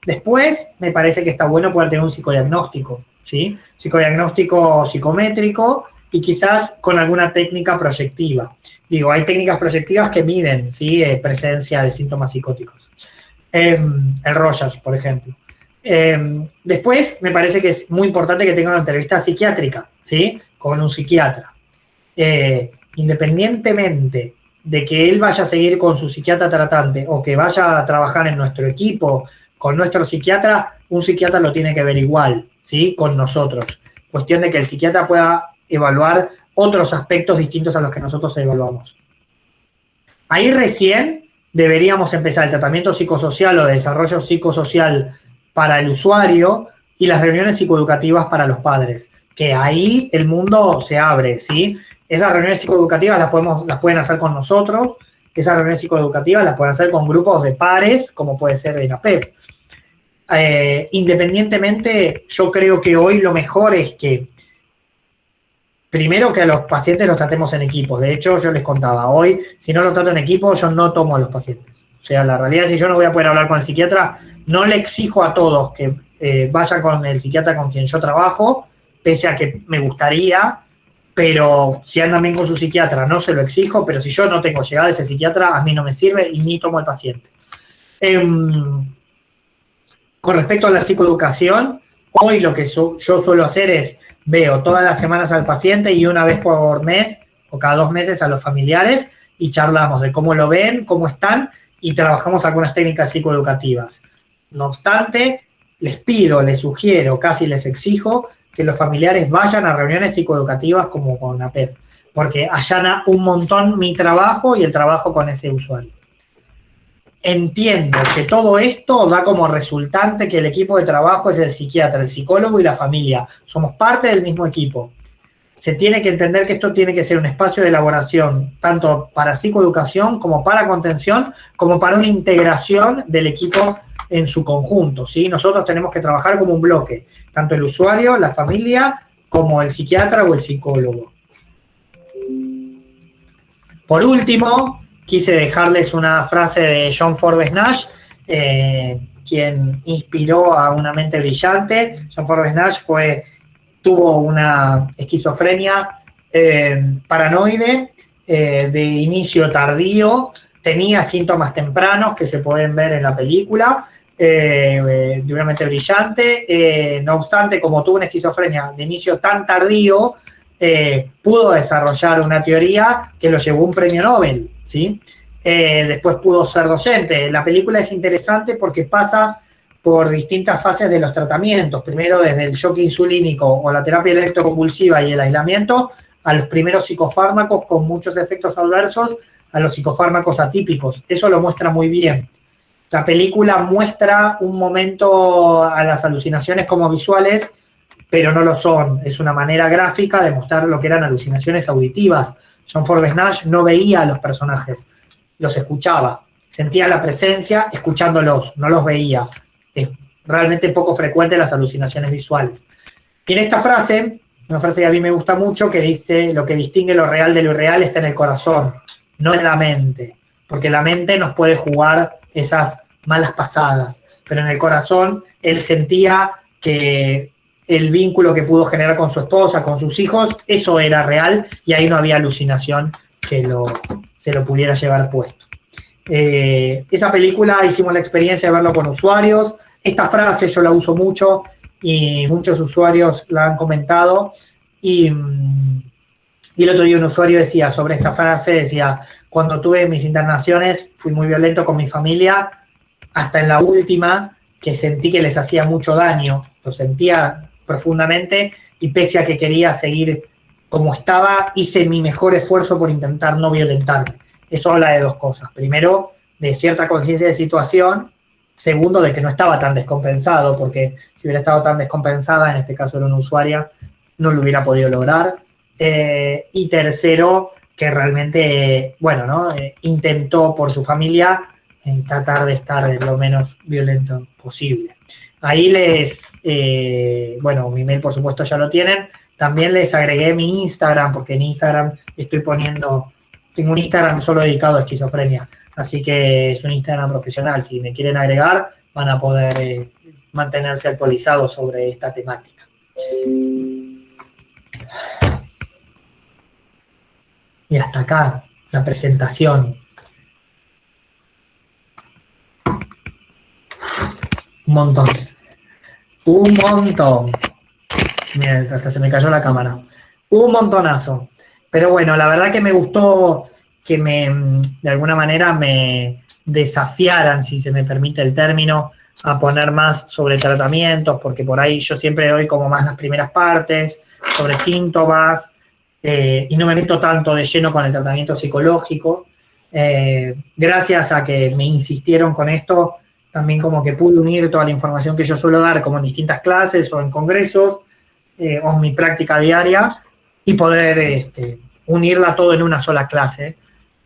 Después, me parece que está bueno poder tener un psicodiagnóstico, ¿sí? Psicodiagnóstico psicométrico y quizás con alguna técnica proyectiva. Digo, hay técnicas proyectivas que miden, ¿sí? Presencia de síntomas psicóticos. El Rogers, por ejemplo. Después, me parece que es muy importante que tenga una entrevista psiquiátrica, ¿sí? Con un psiquiatra. Independientemente de que él vaya a seguir con su psiquiatra tratante o que vaya a trabajar en nuestro equipo con nuestro psiquiatra, un psiquiatra lo tiene que ver igual, ¿sí? Con nosotros. Cuestión de que el psiquiatra pueda evaluar otros aspectos distintos a los que nosotros evaluamos. Ahí recién deberíamos empezar el tratamiento psicosocial o de desarrollo psicosocial para el usuario y las reuniones psicoeducativas para los padres, que ahí el mundo se abre, ¿sí? Esas reuniones psicoeducativas las pueden hacer con nosotros, esas reuniones psicoeducativas las pueden hacer con grupos de pares, como puede ser de la PEP. Independientemente, yo creo que hoy lo mejor es que primero que a los pacientes los tratemos en equipos. De hecho, yo les contaba, hoy, si no lo trato en equipo, yo no tomo a los pacientes. O sea, la realidad es que si yo no voy a poder hablar con el psiquiatra, no le exijo a todos que vayan con el psiquiatra con quien yo trabajo, pese a que me gustaría, pero si andan bien con su psiquiatra, no se lo exijo, pero si yo no tengo llegada a ese psiquiatra, a mí no me sirve y ni tomo al paciente. Con respecto a la psicoeducación, hoy lo que yo suelo hacer es, veo todas las semanas al paciente y una vez por mes o cada 2 meses a los familiares y charlamos de cómo lo ven, cómo están y trabajamos algunas técnicas psicoeducativas. No obstante, les pido, les sugiero, casi les exijo que los familiares vayan a reuniones psicoeducativas como con APEF, porque allana un montón mi trabajo y el trabajo con ese usuario. Entiendo que todo esto da como resultante que el equipo de trabajo es el psiquiatra, el psicólogo y la familia. Somos parte del mismo equipo. Se tiene que entender que esto tiene que ser un espacio de elaboración, tanto para psicoeducación como para contención, como para una integración del equipo en su conjunto, ¿sí? Nosotros tenemos que trabajar como un bloque, tanto el usuario, la familia, como el psiquiatra o el psicólogo. Por último, quise dejarles una frase de John Forbes Nash, quien inspiró a Una mente brillante. John Forbes Nash tuvo una esquizofrenia paranoide de inicio tardío, tenía síntomas tempranos que se pueden ver en la película, de Una mente brillante. No obstante, como tuvo una esquizofrenia de inicio tan tardío, pudo desarrollar una teoría que lo llevó a un premio Nobel, ¿sí? Después pudo ser docente. La película es interesante porque pasa por distintas fases de los tratamientos. Primero desde el shock insulínico o la terapia electroconvulsiva y el aislamiento, a los primeros psicofármacos con muchos efectos adversos, a los psicofármacos atípicos. Eso lo muestra muy bien. La película muestra un momento a las alucinaciones como visuales, pero no lo son. Es una manera gráfica de mostrar lo que eran alucinaciones auditivas. John Forbes Nash no veía a los personajes, los escuchaba. sentía la presencia escuchándolos, no los veía. Es realmente poco frecuente las alucinaciones visuales. Y en esta frase, una frase que a mí me gusta mucho, que dice: lo que distingue lo real de lo irreal está en el corazón, no en la mente, porque la mente nos puede jugar esas malas pasadas, pero en el corazón él sentía que el vínculo que pudo generar con su esposa, con sus hijos, eso era real y ahí no había alucinación que se lo pudiera llevar puesto. Esa película hicimos la experiencia de verlo con usuarios. Esta frase yo la uso mucho y muchos usuarios la han comentado. Y el otro día un usuario decía sobre esta frase, decía: cuando tuve mis internaciones fui muy violento con mi familia, hasta en la última, que sentí que les hacía mucho daño, lo sentía profundamente, y pese a que quería seguir como estaba, hice mi mejor esfuerzo por intentar no violentarme. Eso habla de dos cosas. Primero, de cierta conciencia de situación. Segundo, de que no estaba tan descompensado, porque si hubiera estado tan descompensada, en este caso era una usuaria, no lo hubiera podido lograr. Y tercero, que realmente, bueno, ¿no? Intentó por su familia tratar de estar lo menos violento posible. Ahí bueno, mi mail por supuesto ya lo tienen. También les agregué mi Instagram, porque en Instagram tengo un Instagram solo dedicado a esquizofrenia, así que es un Instagram profesional. Si me quieren agregar, van a poder mantenerse actualizados sobre esta temática. Y hasta acá la presentación. Un montón. Miren, hasta se me cayó la cámara. Un montonazo. Pero bueno, la verdad que me gustó que de alguna manera me desafiaran, si se me permite el término, a poner más sobre tratamientos, porque por ahí yo siempre doy como más las primeras partes, sobre síntomas, y no me meto tanto de lleno con el tratamiento psicológico. Gracias a que me insistieron con esto, también como que pude unir toda la información que yo suelo dar, como en distintas clases o en congresos, o en mi práctica diaria, y poder unirla todo en una sola clase,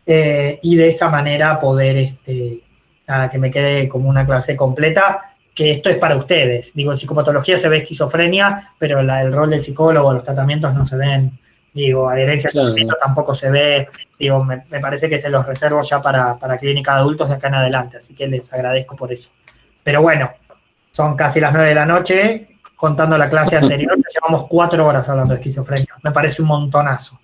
y de esa manera poder que me quede como una clase completa, que esto es para ustedes. Digo, en psicopatología se ve esquizofrenia, pero el rol del psicólogo, los tratamientos no se ven. Digo, adherencia al tratamiento tampoco se ve. Digo, me parece que se los reservo ya para clínica de adultos de acá en adelante, así que les agradezco por eso. Pero bueno, son casi las 9 de la noche, contando la clase anterior, llevamos 4 horas hablando de esquizofrenia. Me parece un montonazo.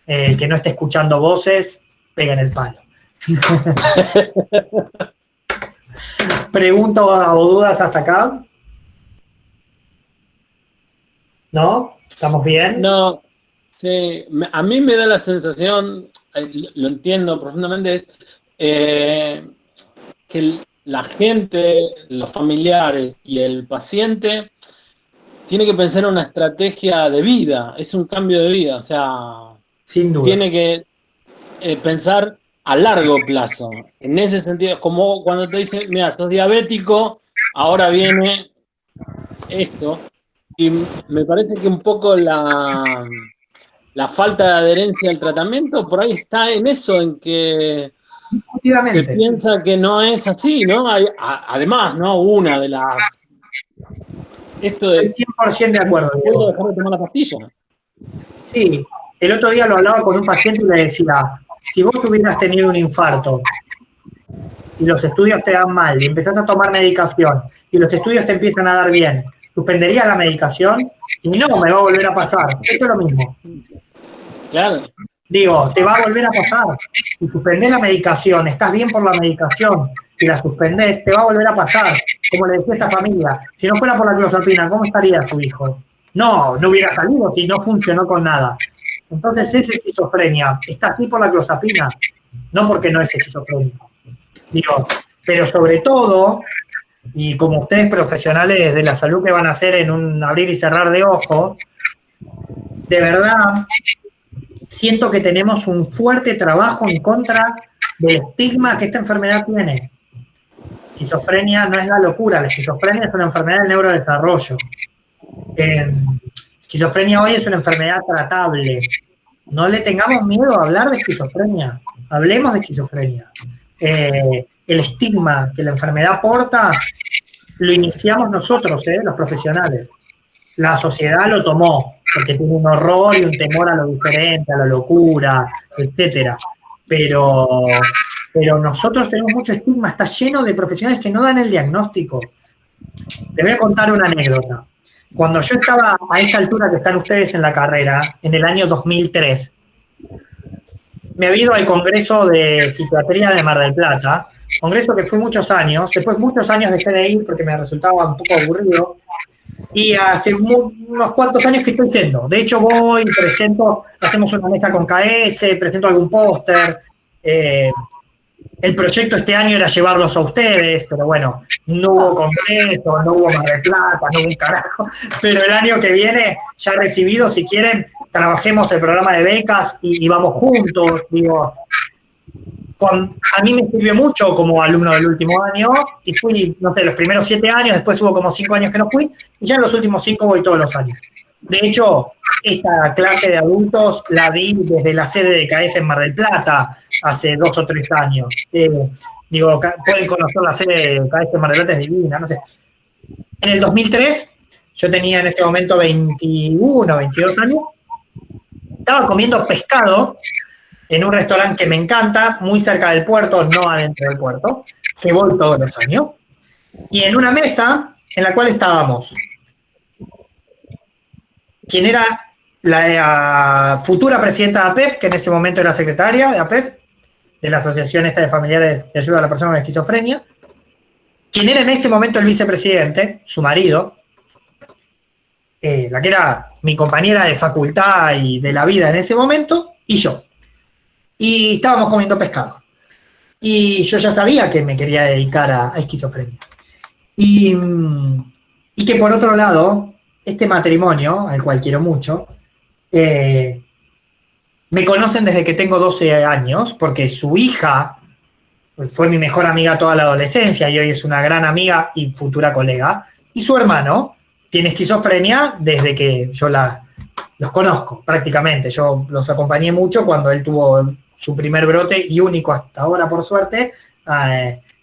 El que no esté escuchando voces, pega en el palo. ¿Preguntas o dudas hasta acá? ¿No? ¿Estamos bien? No, sí, a mí me da la sensación, lo entiendo profundamente, es que la gente, los familiares y el paciente tiene que pensar en una estrategia de vida, es un cambio de vida, o sea, sin duda. Tiene que pensar a largo plazo. En ese sentido, es como cuando te dicen, mira, sos diabético, ahora viene esto. Y me parece que un poco la falta de adherencia al tratamiento por ahí está en eso, en que se piensa que no es así, ¿no? Además, ¿no? Una de las... Esto de... 100% de acuerdo. ¿Puedo dejar de tomar la pastilla? Sí, el otro día lo hablaba con un paciente y le decía: si vos hubieras tenido un infarto y los estudios te dan mal y empezás a tomar medicación y los estudios te empiezan a dar bien, ¿suspenderías la medicación? Y no, me va a volver a pasar. Esto es lo mismo. Claro. Digo, te va a volver a pasar. Si suspendés la medicación, estás bien por la medicación, si la suspendés, te va a volver a pasar. Como le decía a esta familia, si no fuera por la clozapina, ¿cómo estaría su hijo? No hubiera salido si no funcionó con nada. Entonces es esquizofrenia. Está así por la clozapina, no porque no es esquizofrénico. Digo, pero sobre todo, y como ustedes profesionales de la salud que van a hacer en un abrir y cerrar de ojos, de verdad siento que tenemos un fuerte trabajo en contra del estigma que esta enfermedad tiene. Esquizofrenia no es la locura, la esquizofrenia es una enfermedad del neurodesarrollo. Esquizofrenia hoy es una enfermedad tratable. No le tengamos miedo a hablar de esquizofrenia. Hablemos de esquizofrenia. el estigma que la enfermedad porta, lo iniciamos nosotros, los profesionales. La sociedad lo tomó, porque tiene un horror y un temor a lo diferente, a la locura, etcétera. Pero nosotros tenemos mucho estigma, está lleno de profesionales que no dan el diagnóstico. Les voy a contar una anécdota. Cuando yo estaba a esta altura que están ustedes en la carrera, en el año 2003, me había ido al Congreso de Psiquiatría de Mar del Plata, congreso que fui muchos años, después muchos años dejé de ir porque me resultaba un poco aburrido, y hace unos cuantos años que estoy yendo. De hecho voy, presento, hacemos una mesa con KS, presento algún póster. El proyecto este año era llevarlos a ustedes, pero bueno, no hubo congreso, no hubo Mar del Plata, no hubo un carajo. Pero el año que viene, ya recibido, si quieren, trabajemos el programa de becas y vamos juntos. Digo, a mí me sirvió mucho como alumno del último año, y fui, no sé, los primeros 7 años, después hubo como 5 años que no fui, y ya en los últimos 5 voy todos los años. De hecho, esta clase de adultos la di desde la sede de KS en Mar del Plata, hace 2 o 3 años. Digo, pueden conocer la sede de KS en Mar del Plata, es divina, no sé. En el 2003, yo tenía en ese momento 21, 22 años, estaba comiendo pescado en un restaurante que me encanta, muy cerca del puerto, no adentro del puerto, que voy todos los años, y en una mesa en la cual estábamos quien era la futura presidenta de APEF, que en ese momento era secretaria de APEF, de la Asociación esta de Familiares de Ayuda a la Persona con Esquizofrenia, quien era en ese momento el vicepresidente, su marido, la que era mi compañera de facultad y de la vida en ese momento, y yo. Y estábamos comiendo pescado. Y yo ya sabía que me quería dedicar a esquizofrenia. Y que por otro lado, este matrimonio, al cual quiero mucho, me conocen desde que tengo 12 años, porque su hija fue mi mejor amiga toda la adolescencia y hoy es una gran amiga y futura colega, y su hermano tiene esquizofrenia desde que yo los conozco prácticamente. Yo los acompañé mucho cuando él tuvo su primer brote y único hasta ahora, por suerte.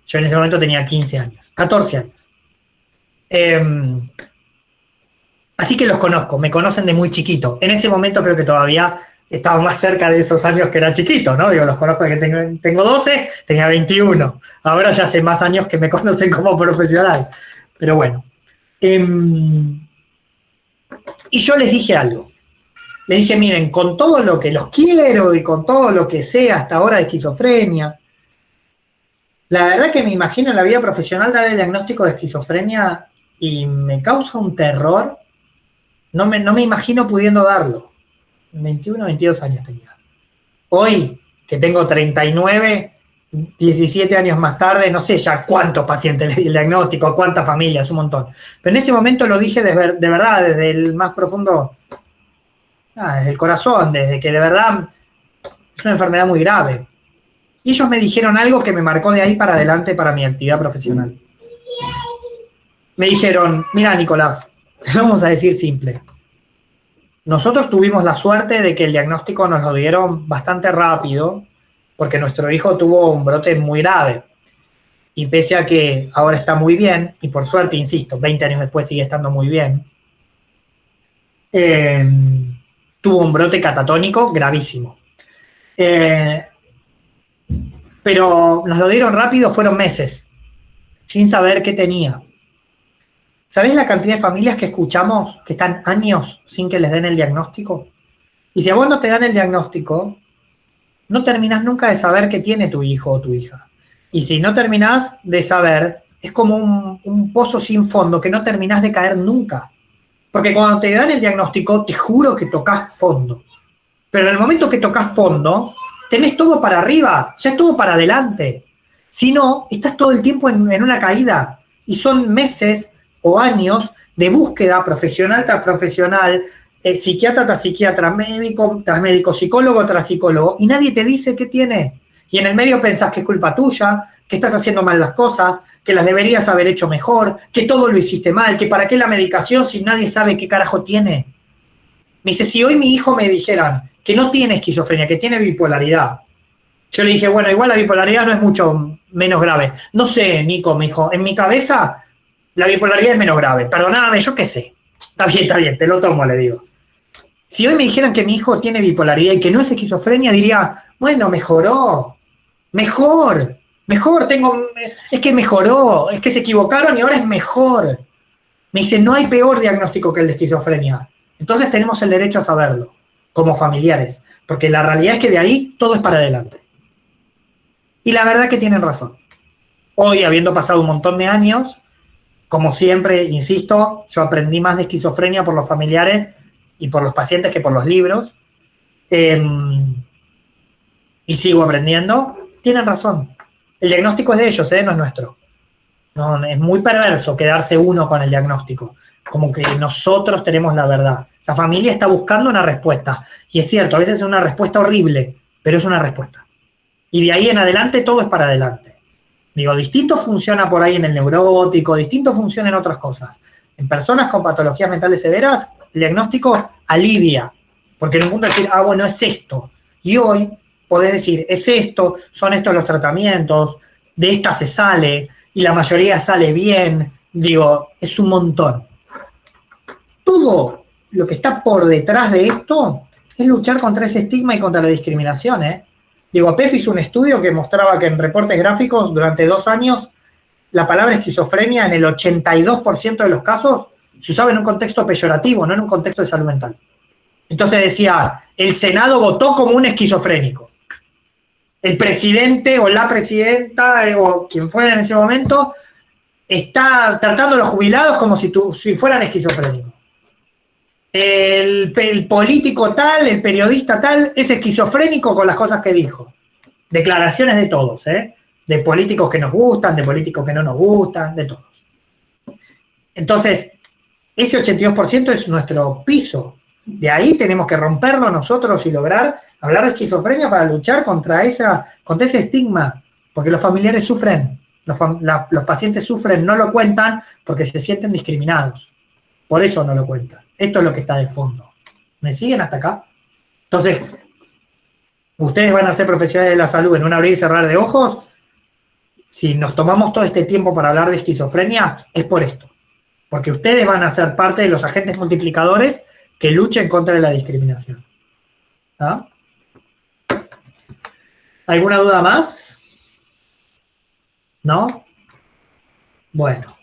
Yo en ese momento tenía 15 años, 14 años. Así que los conozco, me conocen de muy chiquito. En ese momento creo que todavía estaba más cerca de esos años que era chiquito, ¿no? Digo, los conozco desde que tengo 12, tenía 21. Ahora ya hace más años que me conocen como profesional. Pero bueno. Y yo les dije algo. Les dije, miren, con todo lo que los quiero y con todo lo que sé hasta ahora de esquizofrenia, la verdad que me imagino en la vida profesional dar el diagnóstico de esquizofrenia y me causa un terror. No me imagino pudiendo darlo. 21, 22 años tenía. Hoy, que tengo 39, 17 años más tarde, no sé ya cuántos pacientes le di el diagnóstico, cuántas familias, un montón. Pero en ese momento lo dije de verdad, desde el más profundo, desde el corazón, desde que de verdad es una enfermedad muy grave. Y ellos me dijeron algo que me marcó de ahí para adelante para mi actividad profesional. Me dijeron, mira Nicolás, te lo vamos a decir simple. Nosotros tuvimos la suerte de que el diagnóstico nos lo dieron bastante rápido, porque nuestro hijo tuvo un brote muy grave. Y pese a que ahora está muy bien, y por suerte, insisto, 20 años después sigue estando muy bien, tuvo un brote catatónico gravísimo. Pero nos lo dieron rápido, fueron meses, sin saber qué tenía. ¿Sabés la cantidad de familias que escuchamos que están años sin que les den el diagnóstico? Y si a vos no te dan el diagnóstico, no terminás nunca de saber qué tiene tu hijo o tu hija. Y si no terminás de saber, es como un pozo sin fondo que no terminás de caer nunca. Porque cuando te dan el diagnóstico, te juro que tocas fondo. Pero en el momento que tocas fondo, tenés todo para arriba, ya es todo para adelante. Si no, estás todo el tiempo en una caída. Y son meses o años de búsqueda profesional tras profesional, psiquiatra tras psiquiatra, médico tras médico, psicólogo tras psicólogo, y nadie te dice qué tiene. Y en el medio pensás que es culpa tuya, que estás haciendo mal las cosas, que las deberías haber hecho mejor, que todo lo hiciste mal, que para qué la medicación si nadie sabe qué carajo tiene. Me dice, si hoy mi hijo me dijeran que no tiene esquizofrenia, que tiene bipolaridad, yo le dije, bueno, igual la bipolaridad no es mucho menos grave? No sé, Nico, me dijo, en mi cabeza la bipolaridad es menos grave. Perdóname, yo qué sé. Está bien, te lo tomo, le digo. Si hoy me dijeran que mi hijo tiene bipolaridad y que no es esquizofrenia, diría, bueno, mejoró. Mejor, es que mejoró, es que se equivocaron y ahora es mejor. Me dice, no hay peor diagnóstico que el de esquizofrenia. Entonces tenemos el derecho a saberlo, como familiares, porque la realidad es que de ahí todo es para adelante. Y la verdad que tienen razón. Hoy, habiendo pasado un montón de años, como siempre, insisto, yo aprendí más de esquizofrenia por los familiares y por los pacientes que por los libros. Y sigo aprendiendo. Tienen razón. El diagnóstico es de ellos, no es nuestro. No, es muy perverso quedarse uno con el diagnóstico, como que nosotros tenemos la verdad. Esa familia está buscando una respuesta, y es cierto, a veces es una respuesta horrible, pero es una respuesta. Y de ahí en adelante todo es para adelante. Digo, distinto funciona por ahí en el neurótico, distinto funciona en otras cosas. En personas con patologías mentales severas, el diagnóstico alivia, porque en un punto decir, bueno, es esto. Y hoy podés decir, es esto, son estos los tratamientos, de esta se sale, y la mayoría sale bien. Digo, es un montón. Todo lo que está por detrás de esto es luchar contra ese estigma y contra la discriminación, Digo, APEF hizo un estudio que mostraba que en reportes gráficos durante 2 años la palabra esquizofrenia en el 82% de los casos se usaba en un contexto peyorativo, no en un contexto de salud mental. Entonces decía, el Senado votó como un esquizofrénico. El presidente o la presidenta o quien fuera en ese momento está tratando a los jubilados como si fueran esquizofrénicos. El político tal, el periodista tal, es esquizofrénico con las cosas que dijo. Declaraciones de todos, de políticos que nos gustan, de políticos que no nos gustan, de todos. Entonces, ese 82% es nuestro piso. De ahí tenemos que romperlo nosotros y lograr hablar de esquizofrenia para luchar contra ese estigma, porque los familiares sufren, los pacientes sufren, no lo cuentan porque se sienten discriminados. Por eso no lo cuentan. Esto es lo que está de fondo. ¿Me siguen hasta acá? Entonces, ustedes van a ser profesionales de la salud en un abrir y cerrar de ojos. Si nos tomamos todo este tiempo para hablar de esquizofrenia, es por esto. Porque ustedes van a ser parte de los agentes multiplicadores que luchen contra la discriminación. ¿Ah? ¿Alguna duda más? ¿No? Bueno.